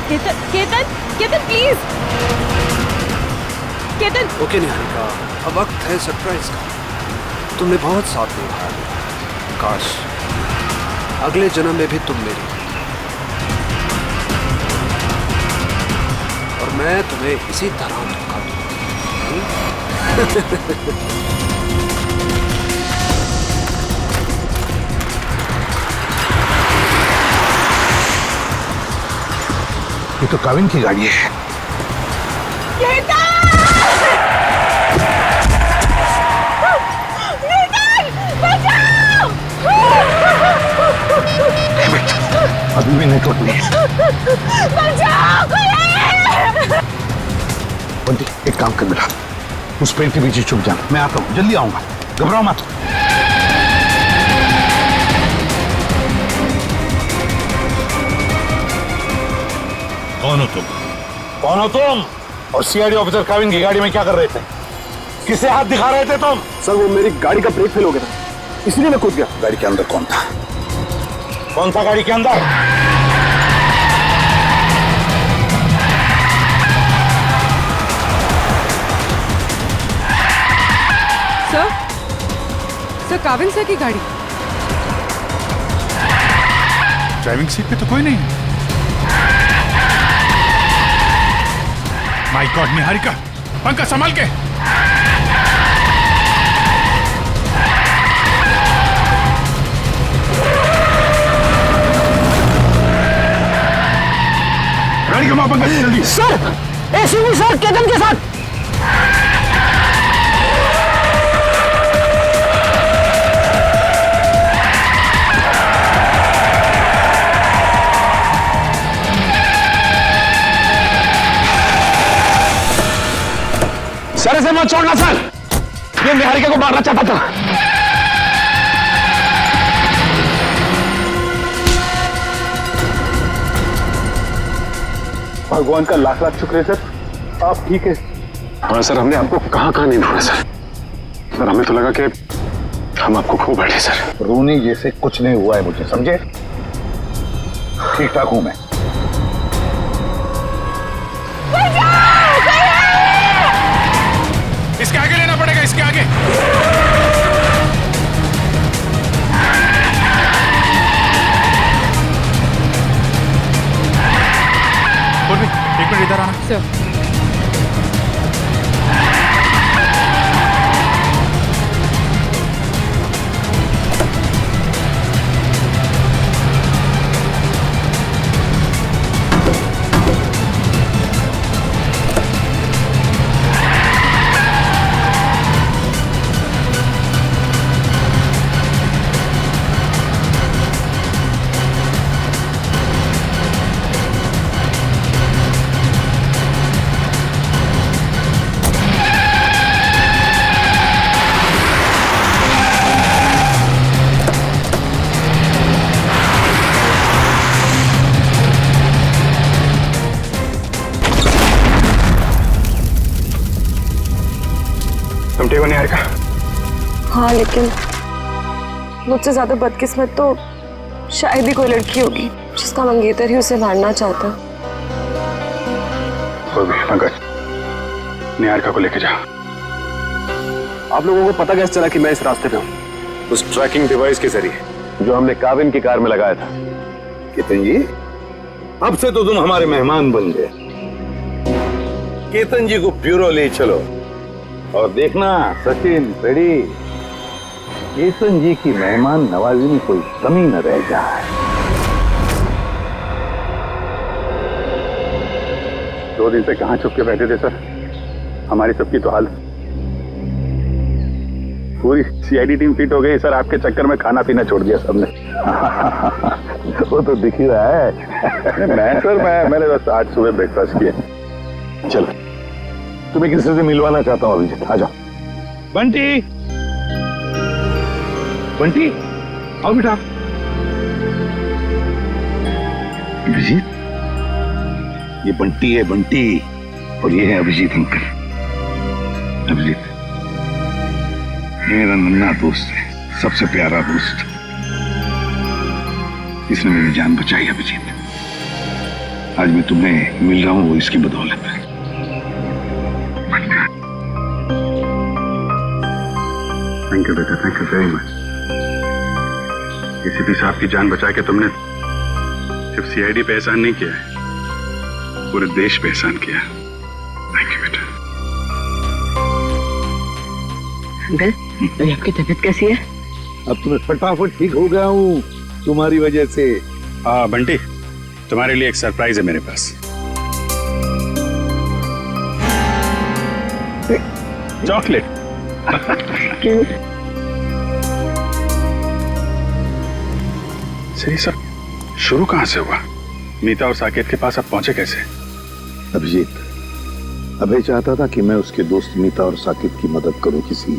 केतन प्लीज। केतन। ओके निहारिका, अब वक्त है सरप्राइज का। तुमने बहुत साथ निभाया, काश अगले जन्म में भी तुम मेरी, और मैं तुम्हें इसी तरह धोखा दूंगा। ये तो काविन की गाड़ी है। अभी भी नेटवर्क नहीं है। बंटी एक काम कर बेटा, उस पेड़ के पीछे छुप जाना, मैं आता हूँ, जल्दी आऊंगा, घबराओ मत। कौन हो तुम? कौन हो तुम? और सीआईडी ऑफिसर काविन की गाड़ी में क्या कर रहे थे? किसे हाथ दिखा रहे थे तुम? सर वो मेरी गाड़ी का ब्रेक फेल हो गया था, इसलिए मैं कूद गया। गाड़ी के अंदर कौन था? कौन था गाड़ी के अंदर? सर काविन सर की गाड़ी। ड्राइविंग सीट पे तो कोई नहीं। माय गॉड निहारिका, पंखा संभाल के। गाड़ी का पंखा जल्दी। सर एसीपी सर केतन के साथ। सर इसे मत छोड़ना सर, ये निहारिका को मारना चाहता था। भगवान का लाख लाख शुक्र है सर, आप ठीक है। हाँ सर, हमने आपको कहाँ कहाँ नहीं ढूंढा सर। सर हमें तो लगा कि हम आपको खो बैठे सर। रोनी जैसे कुछ नहीं हुआ है मुझे, समझे? ठीक ठाक हूं मैं। इसके आगे लेना पड़ेगा, इसके आगे। एक मिनट इधर आना। सर हाँ लेकिन मुझसे ज्यादा बदकिस्मत तो शायद ही कोई लड़की होगी जिसका मंगेतर ही उसे मारना चाहता। पंकज, निहारिका को लेके जा। आप लोगों को पता कैसे चला कि मैं इस रास्ते पे हूँ? उस ट्रैकिंग डिवाइस के जरिए जो हमने काविन की कार में लगाया था। केतन जी, अब से तो तुम हमारे मेहमान बन गए। केतन जी को ब्यूरो ले चलो और देखना सचिन पेड़ी, केतन जी की मेहमान नवाजी में कोई कमी न रह जाए। 2 दिन से कहां छुप के बैठे थे सर? हमारी सबकी तो हाल, पूरी सीआईडी टीम फिट हो गई सर। आपके चक्कर में खाना पीना छोड़ दिया सबने। वो तो दिख ही रहा है। मैंने बस आज सुबह ब्रेकफास्ट किया। चलो, तुम्हें किसी से मिलवाना चाहता हूँ अभिजीत, आ जाओ। बंटी, बंटी आओ बेटा। अभिजीत, ये बंटी है, बंटी, और ये है अभिजीत अंकल। अभिजीत मेरा नन्हा दोस्त है, सबसे प्यारा दोस्त। इसने मेरी जान बचाई अभिजीत। आज मैं तुम्हें मिल रहा हूं वो इसकी बदौलत है। थैंक यू बेटा, thank you very much. ACP साहब की जान बचा के तुमने सिर्फ सीआईडी पे एहसान नहीं किया है, पूरे देश पे एहसान किया। थैंक यू बेटा। अंकल अभी आपकी तबीयत कैसी है? अब तो मैं फटाफट ठीक हो गया हूँ तुम्हारी वजह से। बंटी, तुम्हारे लिए एक सरप्राइज है मेरे पास। चॉकलेट। सही सर, शुरू कहां से हुआ? मीता और साकेत के पास आप पहुंचे कैसे? अभिजीत, अभय चाहता था कि मैं उसके दोस्त मीता और साकेत की मदद करूं किसी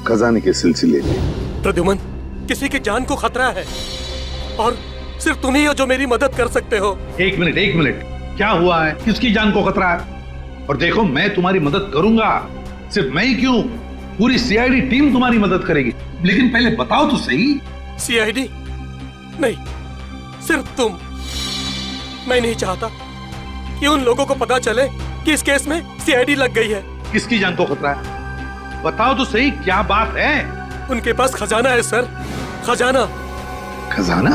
खजाने के सिलसिले में। प्रद्युमन, किसी की जान को खतरा है और सिर्फ तुम ही हो जो मेरी मदद कर सकते हो। एक मिनट, क्या हुआ है? किसकी जान को खतरा है? और देखो, मैं तुम्हारी मदद करूंगा। सिर्फ मैं ही क्यों, पूरी सीआईडी टीम तुम्हारी मदद करेगी। लेकिन पहले बताओ तो सही। सीआईडी? नहीं, सिर्फ तुम। मैं नहीं चाहता कि उन लोगों को पता चले कि इस केस में सीआईडी लग गई है। किसकी जान को खतरा है? बताओ तो सही, क्या बात है? उनके पास खजाना है सर, खजाना। खजाना?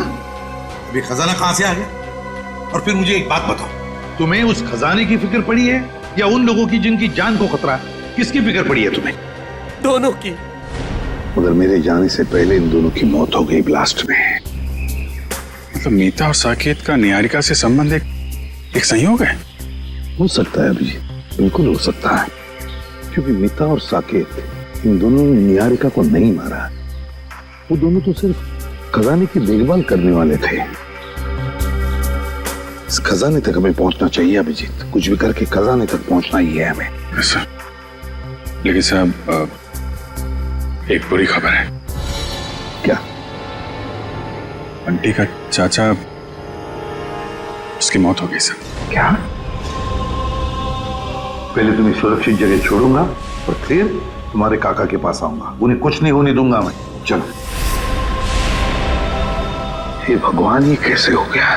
अभी खजाना कहां से आ गया? और फिर मुझे एक बात बताओ, तुम्हें उस खजाने की फिक्र पड़ी है या उन लोगों की जिनकी जान को खतरा है? किसकी फिक्र पड़ी है तुम्हें? दोनों की। मगर मेरे जाने से पहले इन दोनों की मौत हो गई ब्लास्ट में। मतलब मीता और साकेत का निहारिका से संबंध एक संयोग है? हो सकता है अभिजीत, बिल्कुल हो सकता है, क्योंकि मीता और साकेत इन दोनों ने निहारिका को नहीं मारा। वो दोनों तो सिर्फ खजाने की देखभाल करने वाले थे। इस खजाने तक हमें पहुंचना चाहिए अभिजीत, कुछ भी करके खजाने तक पहुंचना ही है हमें। लेकिन साहब, एक बुरी खबर है। क्या? बंटी का चाचा, उसकी मौत हो गई सर। क्या? पहले तुम्हें सुरक्षित जगह छोड़ूंगा और फिर तुम्हारे काका के पास आऊंगा। उन्हें कुछ नहीं होने दूंगा मैं। चलो। हे भगवान, ये कैसे हो गया?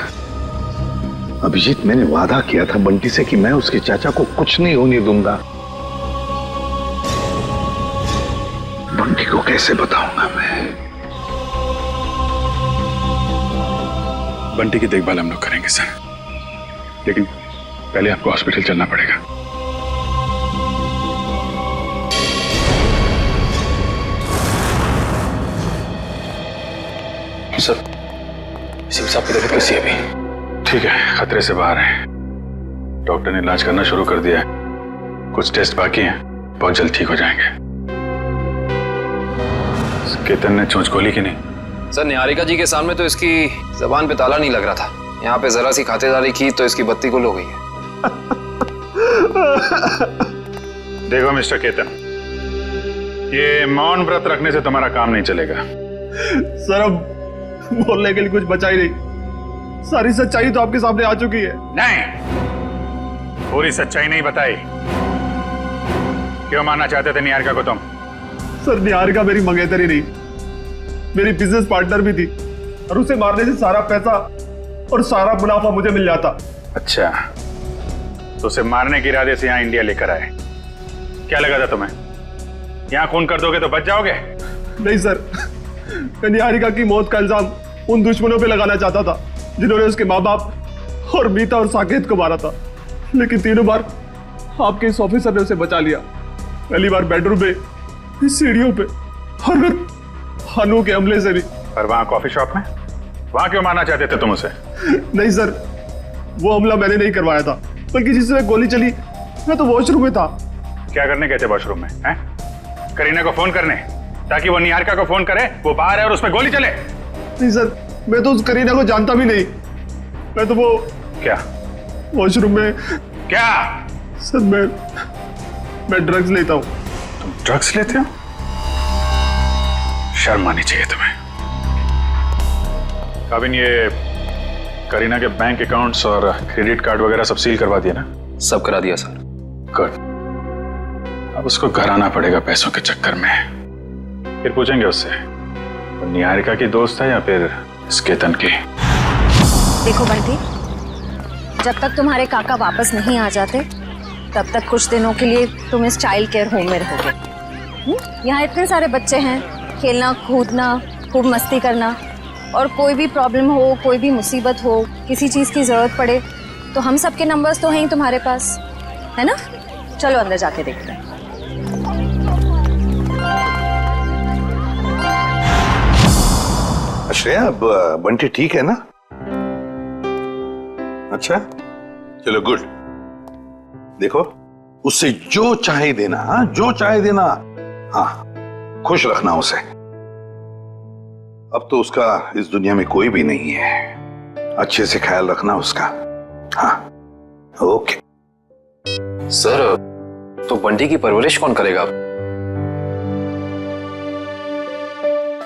अभिजीत, मैंने वादा किया था बंटी से कि मैं उसके चाचा को कुछ नहीं होने दूंगा। बंटी को कैसे बताऊंगा मैं? बंटी की देखभाल हम लोग करेंगे सर, लेकिन पहले आपको हॉस्पिटल चलना पड़ेगा। सर, सिंह साहब की तबीयत कैसी है अभी? ठीक है, खतरे से बाहर है। डॉक्टर ने इलाज करना शुरू कर दिया है। कुछ टेस्ट बाकी हैं, बहुत जल्द ठीक हो जाएंगे। केतन ने चोंच खोली कि नहीं? सर, निहारिका जी के सामने तो इसकी जबान पे ताला नहीं लग रहा था। यहाँ पे जरा सी खातिरदारी की तो इसकी बत्ती गुल हो गई है। देखो मिस्टर केतन, ये मौन व्रत रखने से तुम्हारा काम नहीं चलेगा। सर, अब बोलने के लिए कुछ बचा ही नहीं। सारी सच्चाई तो आपके सामने आ चुकी है। नहीं, पूरी सच्चाई नहीं बताई। क्यों मारना चाहते थे निहारिका को तुम? सर, निहारिका मेरी मंगेतरी नहीं, मेरी बिजनेस पार्टनर भी थी, और उसे मारने से सारा पैसा और सारा मुनाफा मुझे मिल जाता। अच्छा, तो उसे मारने के इरादे से यहाँ इंडिया लेकर आए। क्या लगा था तुम्हें यहाँ खून कर दोगे तो बच जाओगे? नहीं सर, मैं निहारिका की मौत का इल्जाम उन दुश्मनों पे लगाना चाहता था जिन्होंने उसके माँ बाप और मीता और साकेत को मारा था। लेकिन तीनों बार आपके इस ऑफिसर ने उसे बचा लिया। पहली बार बेडरूम में, सीढ़ियों पे, और फिर हनु के हमले से भी। और वहां कॉफी शॉप में, वहां क्यों मारना चाहते थे तुम उसे? नहीं सर, वो हमला मैंने नहीं करवाया था, बल्कि जिससे गोली चली मैं तो वॉशरूम में था। क्या करने गए थे वॉशरूम में? हैं? करीना को फोन करने, ताकि वो निहारिका को फोन करे वो बाहर है और उसमें गोली चले? नहीं सर, मैं तो उस करीना को जानता भी नहीं। मैं तो वो क्या वॉशरूम में क्या? सर, मैं ड्रग्स लेता हूँ। तुम ड्रग्स लेते हो? शर्म आनी चाहिए तुम्हें। काबिन, ये करीना के बैंक अकाउंट्स और क्रेडिट कार्ड वगैरह सब सील करवा दिया ना? सब करा दिया सर। गुड। अब उसको घर आना पड़ेगा पैसों के चक्कर में। फिर पूछेंगे उससे वो निहारिका की दोस्त है या फिर केतन की। देखो बंटी, जब तक तुम्हारे काका वापस नहीं आ जाते तब तक कुछ दिनों के लिए तुम इस चाइल्ड केयर होम में रहोगे। यहाँ इतने सारे बच्चे हैं, खेलना कूदना, खूब मस्ती करना, और कोई भी प्रॉब्लम हो, कोई भी मुसीबत हो, किसी चीज़ की ज़रूरत पड़े तो हम सबके नंबर्स तो हैं ही तुम्हारे पास, है ना? चलो अंदर जाके देखते हैं। श्रेया, अब बंटी ठीक है ना? अच्छा, चलो गुड। देखो, उससे जो चाहे देना, हाँ जो चाहे देना, हाँ खुश रखना उसे। अब तो उसका इस दुनिया में कोई भी नहीं है। अच्छे से ख्याल रखना उसका। हाँ ओके। सर, तो बंटी की परवरिश कौन करेगा?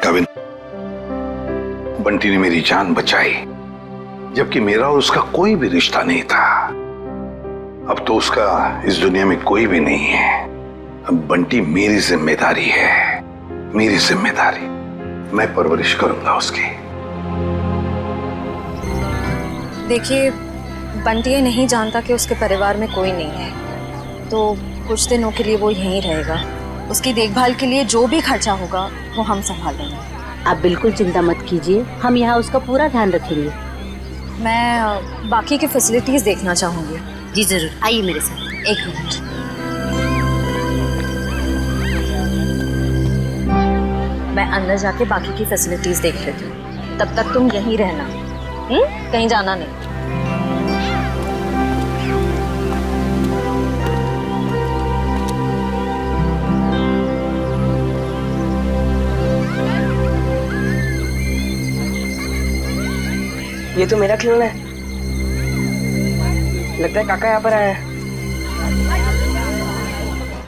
कविन, बंटी ने मेरी जान बचाई, जबकि मेरा और उसका कोई भी रिश्ता नहीं था। अब तो उसका इस दुनिया में कोई भी नहीं है। अब बंटी मेरी जिम्मेदारी है, मेरी जिम्मेदारी। मैं परवरिश करूंगा उसकी। देखिए, बंटी ये नहीं जानता कि उसके परिवार में कोई नहीं है, तो कुछ दिनों के लिए वो यहीं रहेगा। उसकी देखभाल के लिए जो भी खर्चा होगा वो हम संभाल लेंगे। आप बिल्कुल चिंता मत कीजिए, हम यहाँ उसका पूरा ध्यान रखेंगे। मैं बाकी की फैसिलिटीज देखना चाहूंगी। जी जरूर, आइए मेरे साथ। एक मिनट। मैं अंदर जाके बाकी की फैसिलिटीज देख लेती हूँ, तब तक तुम यहीं रहना, कहीं जाना नहीं। ये तो मेरा खिलौना है। लगता है काका यहाँ पर आया है।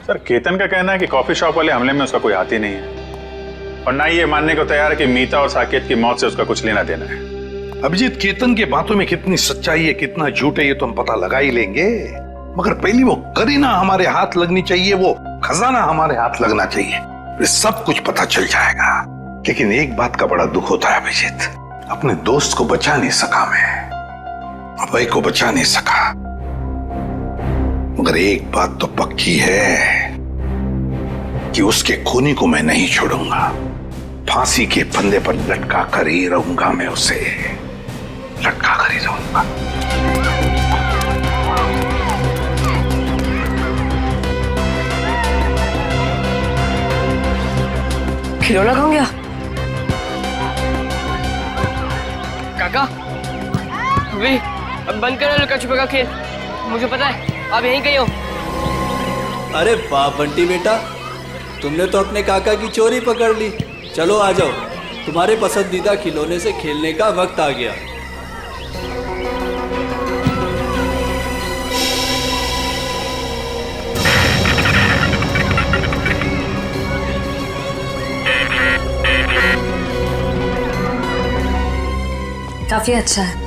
सर, केतन का कहना है कि कॉफी शॉप वाले हमले में उसका कोई हाथ ही नहीं है, और ना ही ये मानने को तैयार है कि मीता और साकेत की मौत से उसका कुछ लेना देना है। अभिजीत, केतन की बातों में कितनी सच्चाई है, कितना झूठ है, ये तो हम पता लगा ही लेंगे। मगर पहली वो करीना हमारे हाथ लगनी चाहिए, वो खजाना हमारे हाथ लगना चाहिए, फिर सब कुछ पता चल जाएगा। लेकिन एक बात का बड़ा दुख होता है अभिजीत, अपने दोस्त को बचा नहीं सका मैं, अभय को बचा नहीं सका। मगर एक बात तो पक्की है कि उसके खूनी को मैं नहीं छोड़ूंगा। फांसी के फंदे पर लटका कर ही रहूंगा मैं, उसे लटका कर ही रहूंगा। खिलौना कहाँ गया? काका, वे अब बंद करो लुका छुपा का खेल। मुझे पता है आप यहीं कहीं हो। अरे वाह बंटी बेटा, तुमने तो अपने काका की चोरी पकड़ ली। चलो आ जाओ, तुम्हारे पसंदीदा खिलौने से खेलने का वक्त आ गया। काफी अच्छा है।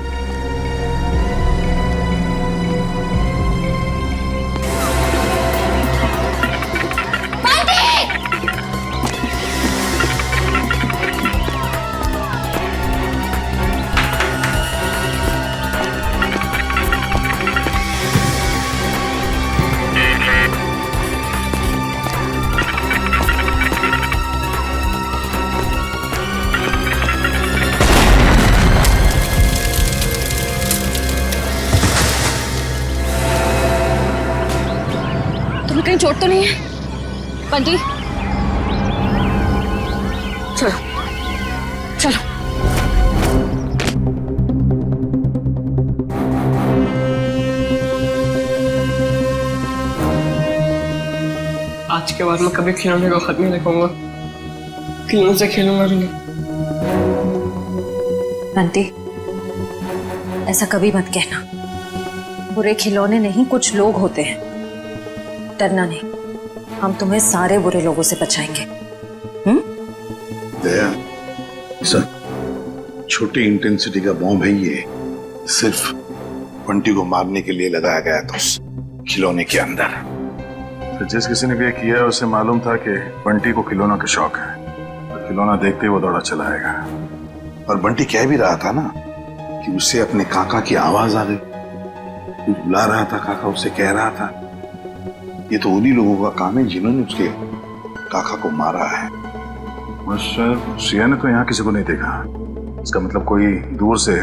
कहीं चोट तो नहीं है बंटी? चलो चलो। आज के बाद मैं कभी खिलौने को खत्म नहीं रखूंगा, खिलौने से खेलूंगा भी नहीं। बंटी, ऐसा कभी मत कहना। बुरे खिलौने नहीं, कुछ लोग होते हैं। डरना नहीं, हम तुम्हें सारे बुरे लोगों से बचाएंगे। दया, सर, छोटी इंटेंसिटी का बॉम्ब है ये, सिर्फ बंटी को मारने के लिए लगाया गया था उस खिलौने के अंदर। तो जिस किसी ने भी किया है उसे मालूम था कि बंटी को खिलौनों का शौक है, तो खिलौना देखते ही वो दौड़ा चला आएगा। और बंटी कह भी रहा था ना कि उसे अपने काका की आवाज आ गई, कुछ बुला रहा था काका, उसे कह रहा था। ये तो उन्हीं लोगों का काम है जिन्होंने उसके काका को मारा है। मास्टर, सिया ने तो यहाँ किसी को नहीं देखा। इसका मतलब कोई दूर से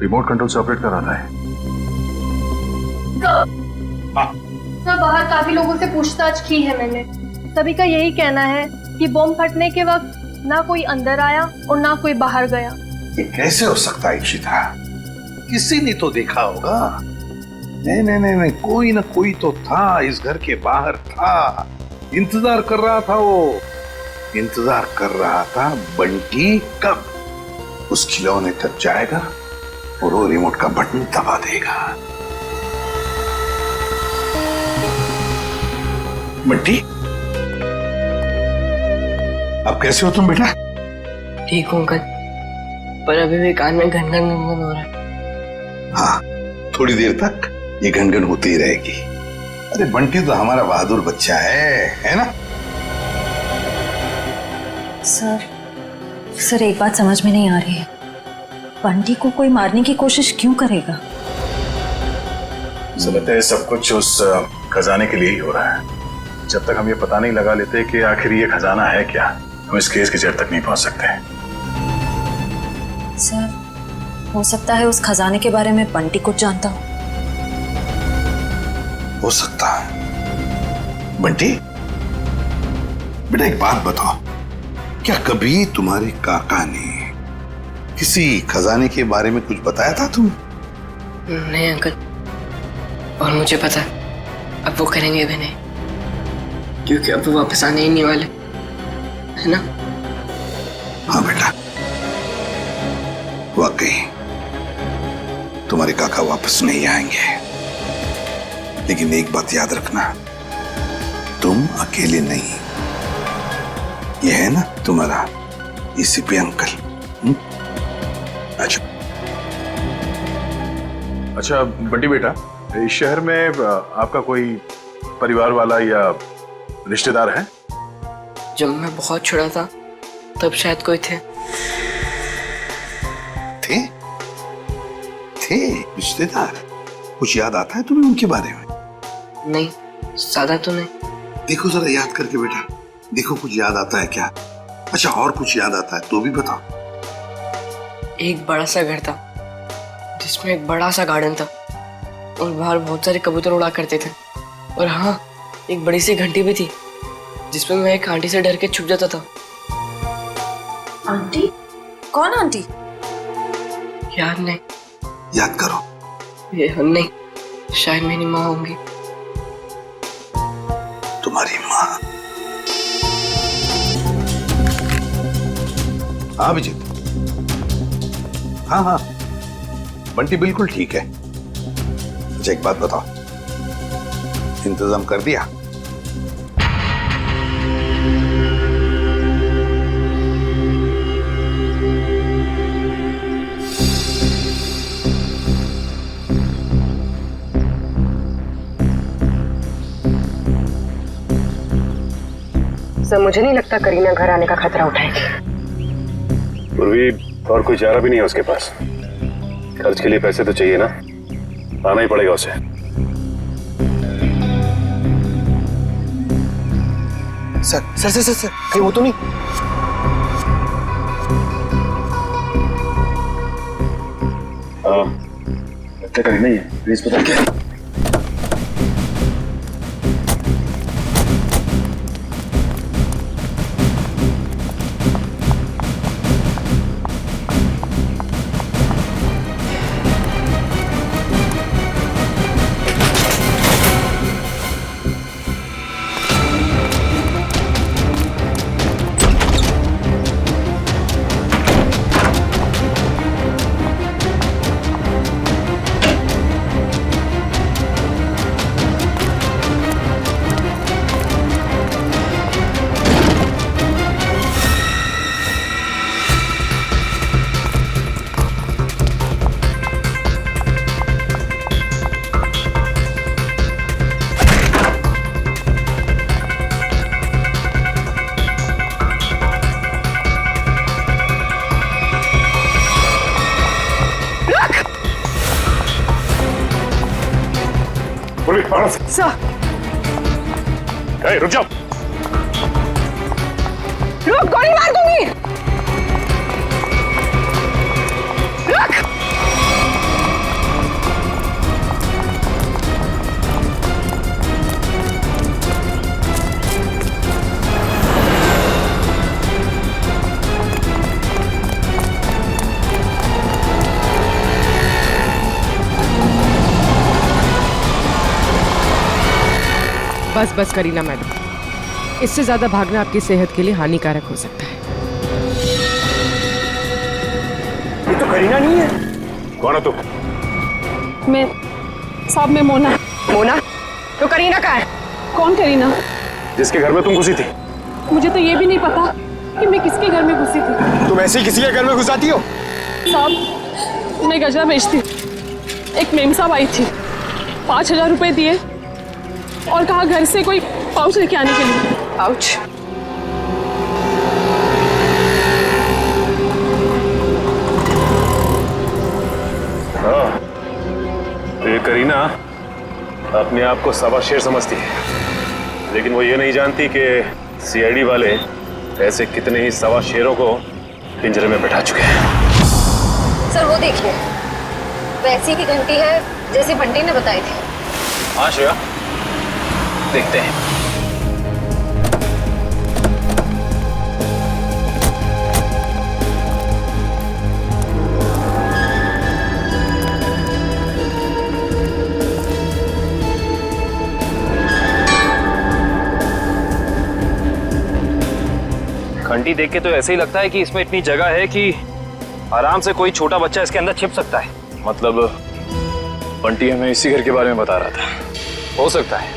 रिमोट कंट्रोल से ऑपरेट कर रहा था। सर, बाहर काफी लोगों से पूछताछ की है मैंने। सभी का यही कहना है कि बम फटने के वक्त ना कोई अंदर आया और ना कोई बाहर गया। ये कैसे हो सकता है इशिता? किसी ने तो देखा होगा। नहीं नहीं नहीं नहीं, कोई ना कोई तो था, इस घर के बाहर था, इंतजार कर रहा था। वो इंतजार कर रहा था बंटी कब उस खिलौने तक जाएगा और वो रिमोट का बटन दबा देगा। बंटी, अब कैसे हो तुम बेटा? ठीक हूँ अंकल, पर अभी भी कान में घन घन हो रहा है। हाँ, थोड़ी देर तक ये घनघन होती ही रहेगी। अरे बंटी तो हमारा बहादुर बच्चा है ना? सर एक बात समझ में नहीं आ रही है, बंटी को कोई मारने की कोशिश क्यों करेगा? मुझे लगता है सब कुछ उस खजाने के लिए ही हो रहा है। जब तक हम ये पता नहीं लगा लेते कि आखिर ये खजाना है क्या, हम इस केस की जड़ तक नहीं पहुंच सकते। सर, हो सकता है उस खजाने के बारे में बंटी कुछ जानता हो सकता है। बंटी बेटा, एक बात बताओ, क्या कभी तुम्हारे काका ने किसी खजाने के बारे में कुछ बताया था तुम? नहीं अंकल, और मुझे पता अब वो करेंगे भी नहीं, क्योंकि अब वो वापस आने ही नहीं वाले, है ना? हाँ बेटा, वाकई तुम्हारे काका वापस नहीं आएंगे। लेकिन एक बात याद रखना, तुम अकेले नहीं। ये है ना तुम्हारा एसीपी अंकल। अच्छा बंटी बेटा, इस शहर में आपका कोई परिवार वाला या रिश्तेदार है? जब मैं बहुत छोटा था तब शायद कोई थे। थे रिश्तेदार? कुछ याद आता है तुम्हें उनके बारे में? नहीं, ज्यादा तो नहीं। देखो जरा याद करके बेटा, देखो कुछ याद आता है क्या? अच्छा, और कुछ याद आता है तो भी बताओ। एक बड़ा सा घर था जिसमें एक बड़ा सा गार्डन था और बाहर बहुत सारे कबूतर उड़ा करते थे। और हाँ, एक बड़ी सी घंटी भी थी जिसमें मैं एक आंटी से डर के छुप जाता था। आंटी? कौन आंटी? याद नहीं। याद करो। ये नहीं, शायद मेरी माँ होंगी। तुम्हारी माँ? हाँ अभिजीत, हाँ हाँ, बंटी बिल्कुल ठीक है। अच्छा एक बात बताओ, इंतजाम कर दिया? सर, मुझे नहीं लगता करीना घर आने का खतरा उठाएगी। पूर्वी, और कोई चारा भी नहीं है उसके पास। खर्च के लिए पैसे तो चाहिए ना, आना ही पड़ेगा उसे। Sir sir sir sir, sir कहीं वो तो नहीं? लगता कहीं नहीं है, प्लीज पता क्या? रुक जाओ। रुक, गोली मार दूंगी। रुक। बस बस करीना मैडम, इससे ज्यादा भागना आपकी सेहत के लिए हानिकारक हो सकता है। ये तो करीना नहीं है। कौन है तू? मैं साहब, मैं मोना। मोना? तो करीना कहाँ है? कौन करीना? जिसके घर में तुम घुसी थी। मुझे तो ये भी नहीं पता कि मैं किसके घर में घुसी थी। तुम ऐसे ही किसी के घर में घुसाती हो? साहब, मैं गजरा बेचती। एक मेम साहब आई थी, 5,000 रुपए दिए और कहा घर से कोई पाउच लेके आने के लिए। पाउच? हाँ, तो ये करीना अपने आप को सवा शेर समझती है, लेकिन वो ये नहीं जानती कि सीआईडी वाले ऐसे कितने ही सवा शेरों को पिंजरे में बैठा चुके हैं। सर वो देखिए, वैसी की घंटी है जैसे बंटी ने बताई थी। हाँ श्रेया, देखते हैं। घंटी देख के तो ऐसे ही लगता है कि इसमें इतनी जगह है कि आराम से कोई छोटा बच्चा इसके अंदर छिप सकता है। मतलब बंटी हमें इसी घर के बारे में बता रहा था। हो सकता है,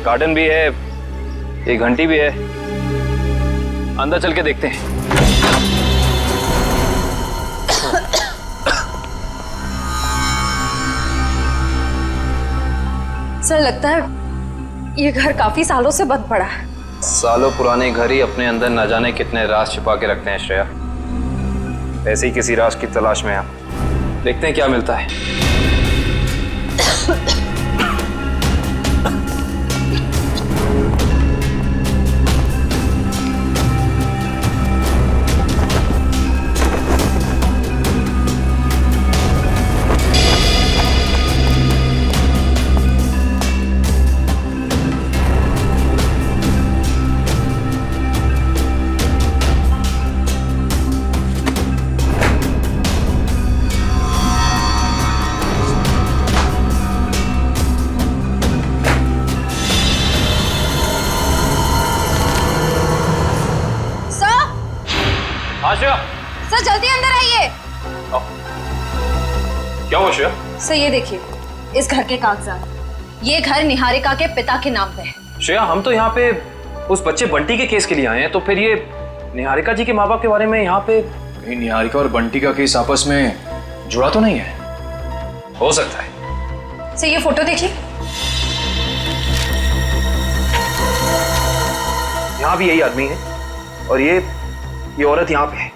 गार्डन भी है, एक घंटी भी है। अंदर चल के देखते हैं। सर लगता है ये घर काफी सालों से बंद पड़ा है। सालों पुराने घर ही अपने अंदर न जाने कितने राज छिपा के रखते हैं श्रेया। ऐसे ही किसी राज की तलाश में हम देखते हैं क्या मिलता है। सर जल्दी अंदर आइए। क्या हुआ श्रेया? सर ये देखिए, इस घर के कागजात। ये घर निहारिका के पिता के नाम पे है। श्रेया, हम तो यहाँ पे उस बच्चे बंटी के केस के लिए आए हैं, तो फिर ये निहारिका जी के माँ बाप के बारे में यहाँ पे निहारिका और बंटी का केस आपस में जुड़ा तो नहीं है? हो सकता है। सर ये फोटो देखिए। यहाँ भी यही आदमी है और ये औरत यहाँ पे है,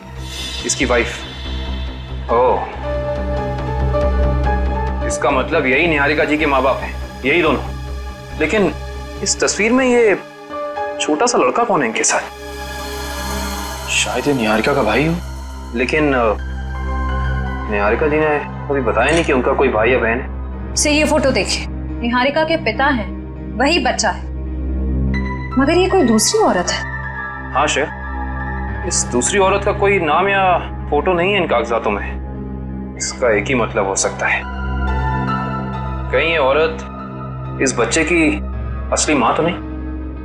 इसकी वाइफ। ओह, इसका मतलब यही निहारिका जी के माँ बाप हैं, यही दोनों। लेकिन इस तस्वीर में ये छोटा सा लड़का कौन है इनके साथ? शायद ये निहारिका का भाई हो। लेकिन निहारिका जी ने कभी बताया नहीं कि उनका कोई भाई या बहन है। सर ये फोटो देखिए, निहारिका के पिता हैं, वही बच्चा है, मगर ये कोई दूसरी औरत है। हाँ श्रेया, इस दूसरी औरत का कोई नाम या फोटो नहीं है इन कागजातों में। इसका एक ही मतलब हो सकता है, कहीं ये औरत इस बच्चे की असली माँ तो नहीं?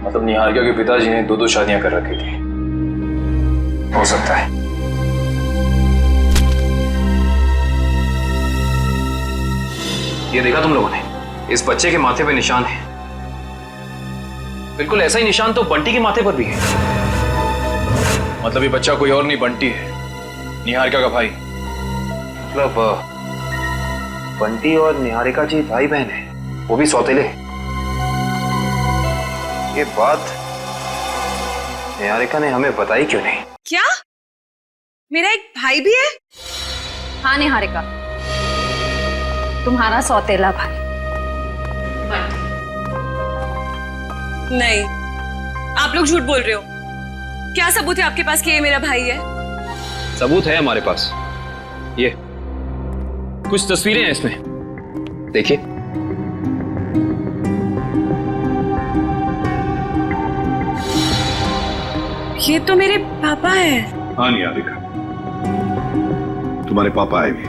मतलब निहारिका के पिताजी ने 2 शादियां कर रखी थी। हो सकता है। ये देखा तुम लोगों ने, इस बच्चे के माथे पे निशान है। बिल्कुल ऐसा ही निशान तो बंटी के माथे पर भी है। मतलब ये बच्चा कोई और नहीं, बंटी है, निहारिका का भाई। मतलब बंटी और निहारिका जी भाई बहन है, वो भी सौतेले। ये बात निहारिका ने हमें बताई क्यों नहीं? क्या मेरा एक भाई भी है? हाँ निहारिका, तुम्हारा सौतेला भाई। नहीं, आप लोग झूठ बोल रहे हो। क्या सबूत है आपके पास कि ये मेरा भाई है? सबूत है हमारे पास, ये कुछ तस्वीरें हैं इसमें, देखिए। ये तो मेरे पापा हैं। हाँ निहारिका, तुम्हारे पापा आए भी।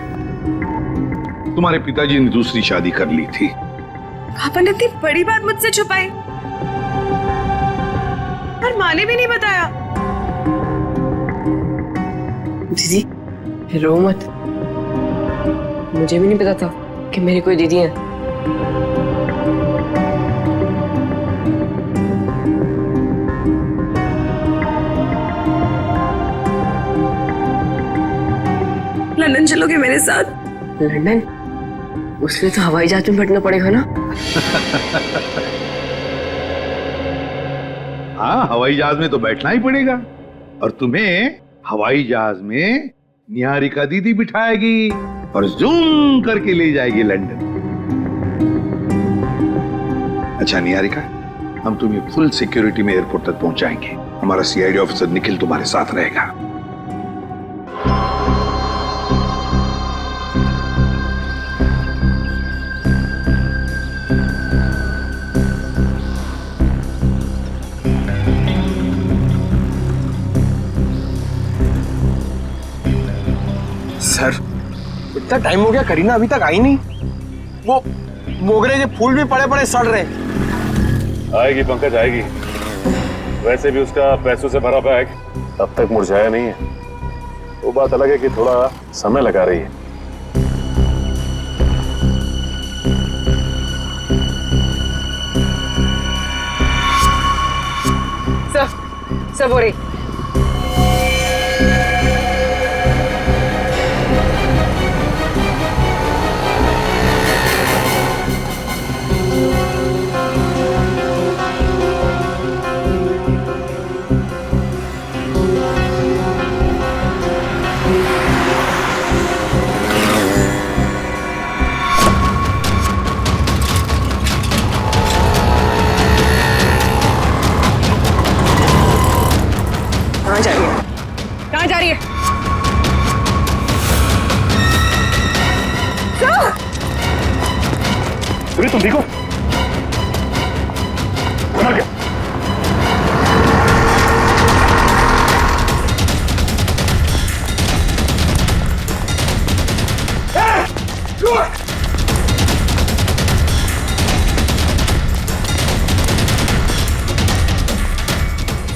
तुम्हारे पिताजी ने दूसरी शादी कर ली थी। पापा ने इतनी बड़ी बात मुझसे छुपाई। और माँ ने भी नहीं बताया। दीदी रो मत, मुझे भी नहीं पता था कि मेरी कोई दीदी है। लंदन चलोगे मेरे साथ? लंदन? उसमें तो हवाई जहाज में बैठना पड़ेगा ना? हाँ, हवाई जहाज में तो बैठना ही पड़ेगा, और तुम्हें हवाई जहाज में निहारिका दीदी बिठाएगी और जूम करके ले जाएगी लंदन। अच्छा निहारिका, हम तुम्हें फुल सिक्योरिटी में एयरपोर्ट तक पहुंचाएंगे। हमारा सीआईडी ऑफिसर निखिल तुम्हारे साथ रहेगा। सर, इतना टाइम हो गया, करीना अभी तक आई नहीं। वो मोगरे के फूल भी पड़े पड़े सड़ रहे। आएगी पंकज, आएगी। वैसे भी उसका पैसों से भरा बैग अब तक मुरझाया नहीं है। वो बात अलग है कि थोड़ा समय लगा रही है। सब हो रही। कहाँ जा रही है? कहाँ जा रही है? तुम ठीक हो? बना क्या?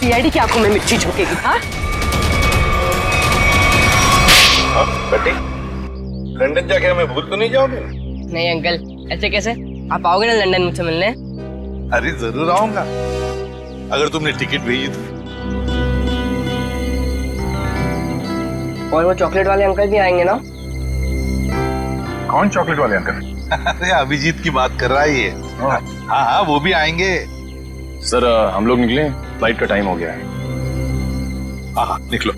सीआईडी की आंखों में मिर्ची झोंकेगी? हाँ बेटी, लंदन जाके हमें भूल तो नहीं जाओगे? नहीं अंकल, ऐसे कैसे? आप आओगे ना लंदन मुझसे मिलने? अरे जरूर आऊंगा, अगर तुमने टिकट भेजी तो। और वो चॉकलेट वाले अंकल भी आएंगे ना? कौन चॉकलेट वाले अंकल? अरे अभिजीत की बात कर रहा है ये। हाँ हाँ, वो भी आएंगे। सर हम लोग निकले, फ्लाइट का टाइम हो गया है। हाँ निकलो।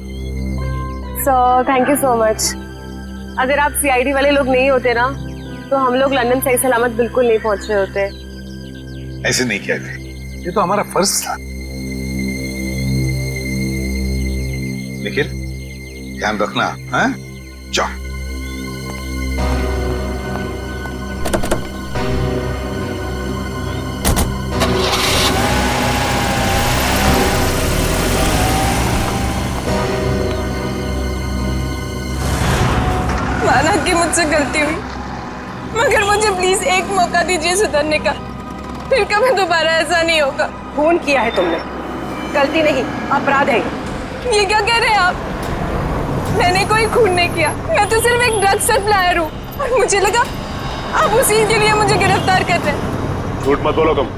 Sir thank you so much. अगर आप सीआईडी वाले लोग नहीं होते ना, तो हम लोग लंदन सही सलामत बिल्कुल नहीं पहुंच रहे होते। ऐसे नहीं कहते, ये तो हमारा फर्ज था। निखिल, ध्यान रखना। हाँ जाओ। माना कि मुझसे गलती हुई, मगर मुझे प्लीज एक मौका दीजिए सुधरने का। फिर कभी दोबारा ऐसा नहीं होगा। खून किया है तुमने, गलती नहीं अपराध है। ये क्या कह रहे हैं आप? मैंने कोई खून नहीं किया, मैं तो सिर्फ एक ड्रग सप्लायर हूँ, और मुझे लगा आप उसी के लिए मुझे गिरफ्तार कर रहे हैं। झूठ मत बोलो तुम।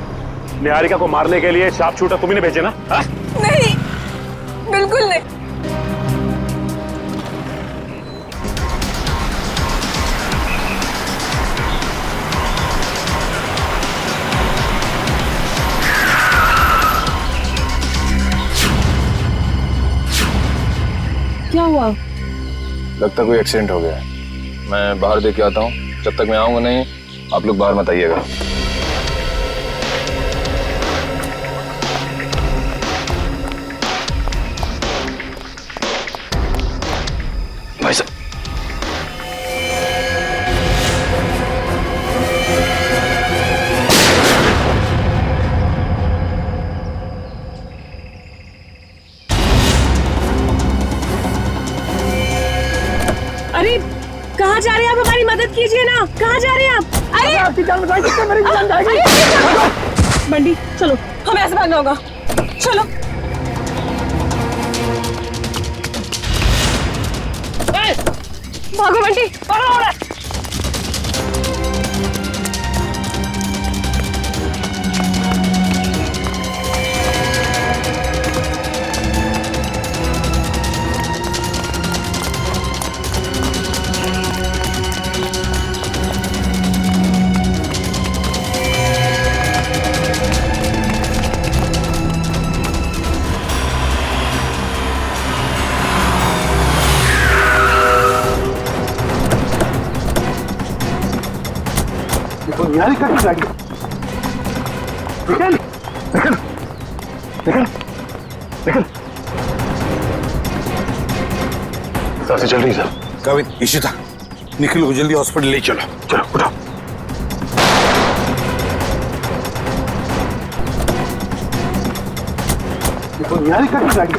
निहारिका को मारने के लिए शार्प शूटर तुम्ही ने भेजे ना? हा? नहीं, बिल्कुल नहीं। क्या हुआ? लगता कोई एक्सीडेंट हो गया है। मैं बाहर देख के आता हूँ, जब तक मैं आऊंगा नहीं आप लोग बाहर मत आइएगा। भाई साहब, अरे कहाँ जा रहे हैं आप? हमारी मदद कीजिए ना। कहाँ जा रहे हैं आप? अरे आपकी जान बचाइए, मेरी जान जाएगी। बंटी चलो, हमें ऐसे भागना होगा। चलो भागो बंटी, भागो। निहारिका की गाड़ी। निकल निकल निकल निकल। सांसें चल रही सर। काविन, इशिता, निखिल को जल्दी हॉस्पिटल ले चलो। चलो उठाओ। निहारिका की गाड़ी।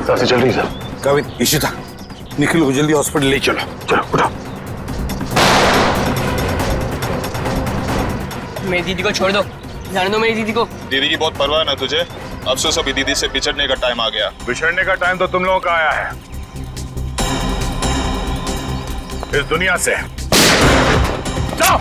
सांसें चल रही सर। काविन, इशिता, निखिल को जल्दी हॉस्पिटल ले चलो। चलो उठाओ। मेरी दीदी को छोड़ दो, जाने दो मेरी दीदी को। दीदी की बहुत परवाह ना तुझे। अफसोस अभी दीदी से बिछड़ने का टाइम आ गया। बिछड़ने का टाइम तो तुम लोगों का आया है, इस दुनिया से। जाओ।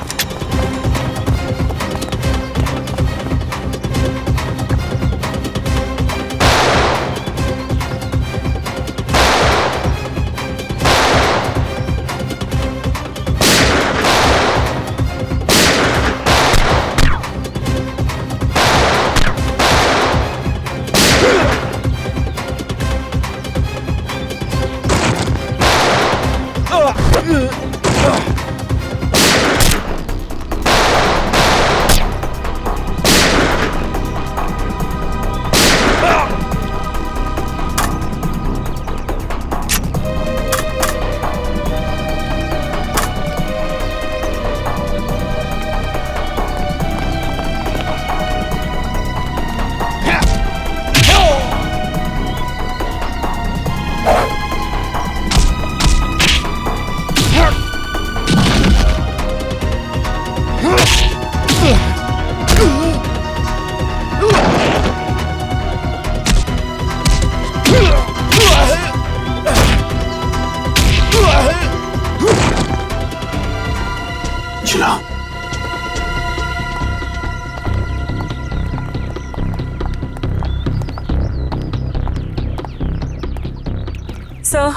Sir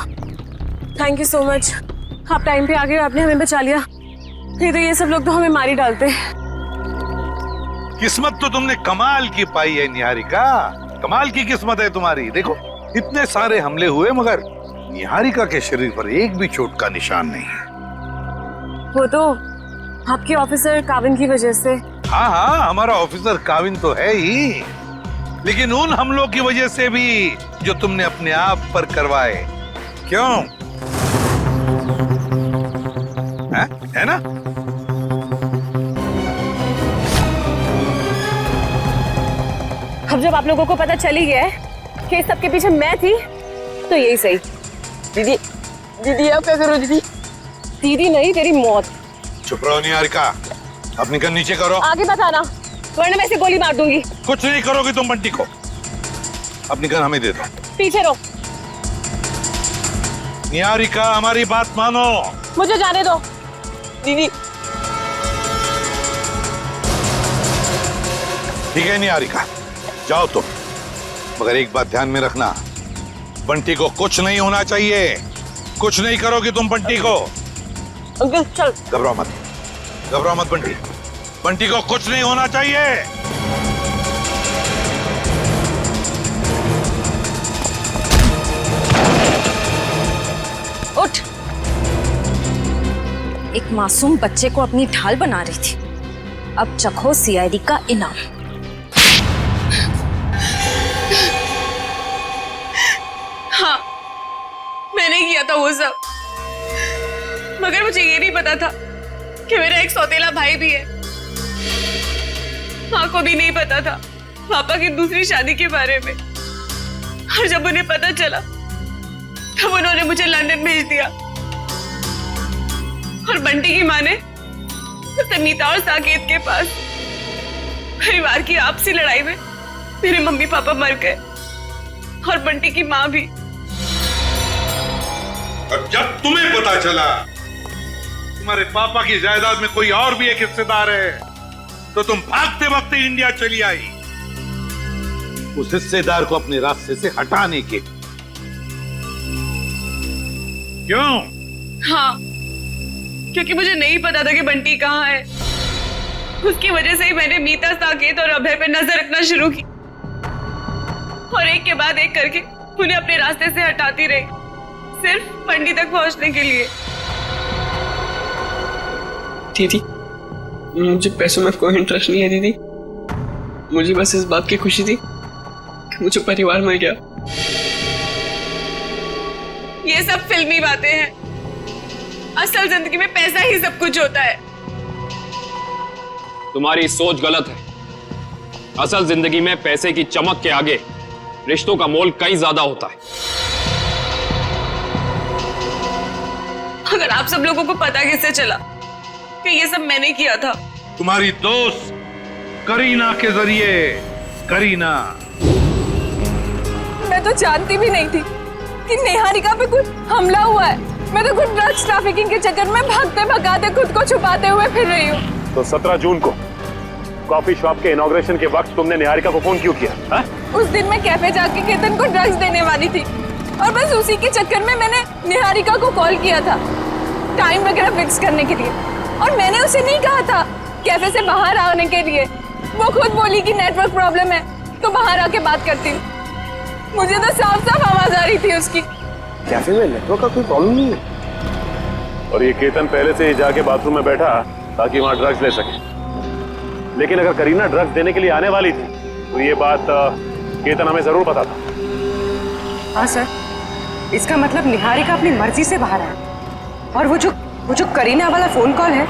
thank you so much, आप टाइम पे आ गए, आपने हमें बचा लिया। नहीं तो ये सब लोग तो हमें मार ही डालते। किस्मत तो तुमने कमाल की पाई है निहारिका, कमाल की किस्मत है तुम्हारी। देखो इतने सारे हमले हुए मगर निहारिका के शरीर पर एक भी चोट का निशान नहीं है। वो तो आपके ऑफिसर काविन की वजह से। हाँ हाँ, हमारा ऑफिसर काविन तो है ही, लेकिन उन हमलों की वजह से भी जो तुमने अपने आप पर करवाए। क्यों है ना? अब जब आप लोगों को पता चल ही गया है कि इस सबके पीछे मैं थी तो यही सही। दीदी दीदी आप क्या करो दीदी? दीदी नहीं, तेरी मौत। चुप रहो निहारिका, अपनी गन नीचे करो। आगे बताना वरना मैं इसे गोली मार दूंगी। कुछ नहीं करोगी तुम बंटी को, अपनी गन हमें दे दो। पीछे रहो। निहारिका हमारी बात मानो। मुझे जाने दो दीदी। ठीक है निहारिका, जाओ तुम, मगर एक बात ध्यान में रखना, बंटी को कुछ नहीं होना चाहिए। कुछ नहीं करोगी तुम बंटी को। अंकल चल। घबराओ मत, घबराओ मत बंटी, बंटी को कुछ नहीं होना चाहिए। उठ। एक मासूम बच्चे को अपनी ढाल बना रही थी, अब चखो सीआईडी का इनाम। हाँ मैंने किया था वो सब, मगर मुझे ये नहीं पता था कि मेरा एक सौतेला भाई भी है। माँ को भी नहीं पता था पापा की दूसरी शादी के बारे में, और जब उन्हें पता चला तब उन्होंने मुझे लंदन भेज दिया। और बंटी की माँ ने उसे मीता और साकेत के पास परिवार की आपसी लड़ाई में मेरे मम्मी पापा मर गए और बंटी की माँ भी। और जब तुम्हें पता चला तुम्हारे पापा की जायदाद में कोई और भी एक हिस्सेदार है, तो तुम भागते भागते इंडिया चली आई उस हिस्सेदार को अपने रास्ते से हटाने के। क्यों? हाँ, क्योंकि मुझे नहीं पता था कि बंटी कहाँ है। उसकी वजह से ही मैंने मीता, साकेत और अभय पे नजर रखना शुरू की और एक के बाद एक करके उन्हें अपने रास्ते से हटाती रही, सिर्फ बंटी तक पहुंचने के लिए। दीदी, मुझे पैसों में कोई इंटरेस्ट नहीं है दीदी। मुझे बस इस बात की खुशी थी कि मुझे परिवार मिल गया। ये सब फिल्मी बातें हैं। असल जिंदगी में पैसा ही सब कुछ होता है। तुम्हारी सोच गलत है। असल जिंदगी में पैसे की चमक के आगे रिश्तों का मोल कहीं ज्यादा होता है। अगर आप सब लोगों को पता कैसे चला कि ये सब मैंने किया था? तुम्हारी दोस्त करीना के जरिए। करीना, मैं तो जानती भी नहीं थी कि निहारिका पे कुछ हमला हुआ है। मैं तो खुद ड्रग्स ट्रैफिकिंग के चक्कर में भागते भगाते खुद को छुपाते हुए फिर रही हूँ। तो 17 जून को कॉफी शॉप के इनॉग्रेशन के वक्त तुमने निहारिका को फोन क्यों किया? हा? उस दिन मैं कैफे जाके केतन को ड्रग्स देने वाली थी और बस उसी के चक्कर में मैंने निहारिका को कॉल किया था टाइम वगैरह फिक्स करने के लिए। और मैंने उसे नहीं कहा था कैफे से बाहर आने के लिए। वो खुद बोली कि नेटवर्क प्रॉब्लम है तो बाहर आके बात करती हूँ। मुझे तो साफ साफ आवाज आ रही थी उसकी। कैफे में नेटवर्क का कोई प्रॉब्लम नहीं है। और ये केतन पहले से ही जाके बाथरूम में बैठा ताकि वहां ड्रग्स ले सके। लेकिन अगर करीना ड्रग्स देने के लिए आने वाली थी तो ये बात केतन हमें जरूर पता था। हाँ सर, इसका मतलब निहारिका अपनी मर्जी से बाहर आया और वो जो करीना वाला फोन कॉल है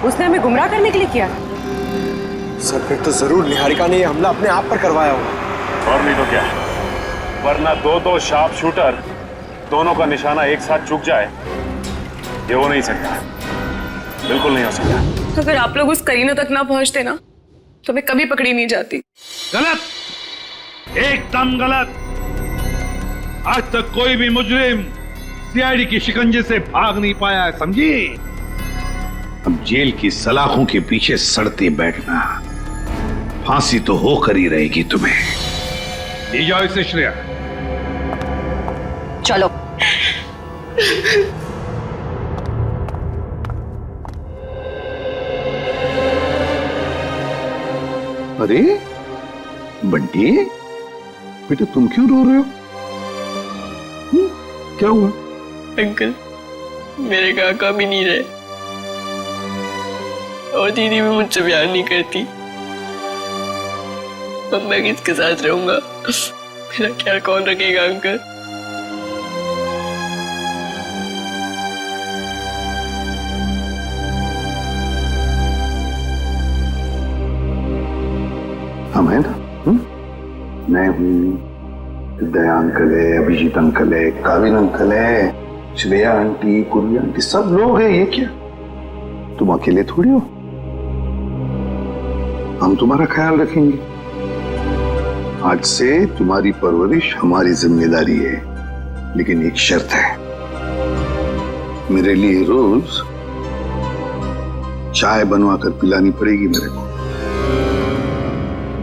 उसने हमें गुमराह करने के लिए किया। सर फिर तो जरूर निहारिका ने ये हमला अपने आप पर करवाया होगा। और नहीं तो क्या, वरना दो शार्प शूटर दोनों का निशाना एक साथ चूक जाए, ये हो नहीं सकता, बिल्कुल नहीं हो सकता। अगर आप लोग उस करीना तक ना पहुंचते ना तो मैं कभी पकड़ी नहीं जाती। गलत, एकदम गलत। आज तक कोई भी मुजरिम सीआईडी की शिकंजे से भाग नहीं पाया, समझी? अब जेल की सलाखों के पीछे सड़ते बैठना, फांसी तो होकर ही रहेगी तुम्हें। ले जाओ इसे श्रेया। चलो। अरे बंटी, बेटा तुम क्यों रो रहे हो? क्या हुआ? अंकल, मेरे काका भी नहीं रहे और दीदी भी मुझसे प्यार नहीं करती। अब मैं किसके साथ रहूंगा? मेरा ख्याल कौन रखेगा अंकल? हम है ना, मैं हूँ, दया अंकल है, अभिजीत अंकल है, काविन अंकल है, श्रेया आंटी, पूर्वी आंटी, सब लोग हैं। ये क्या, तुम अकेले थोड़ी हो? हम तुम्हारा ख्याल रखेंगे। आज से तुम्हारी परवरिश हमारी जिम्मेदारी है, लेकिन एक शर्त है, मेरे लिए रोज चाय बनवा कर पिलानी पड़ेगी मेरे को।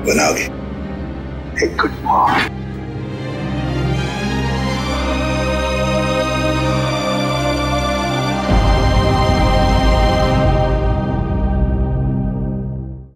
बनाओगे? एक गुड मॉर्निंग।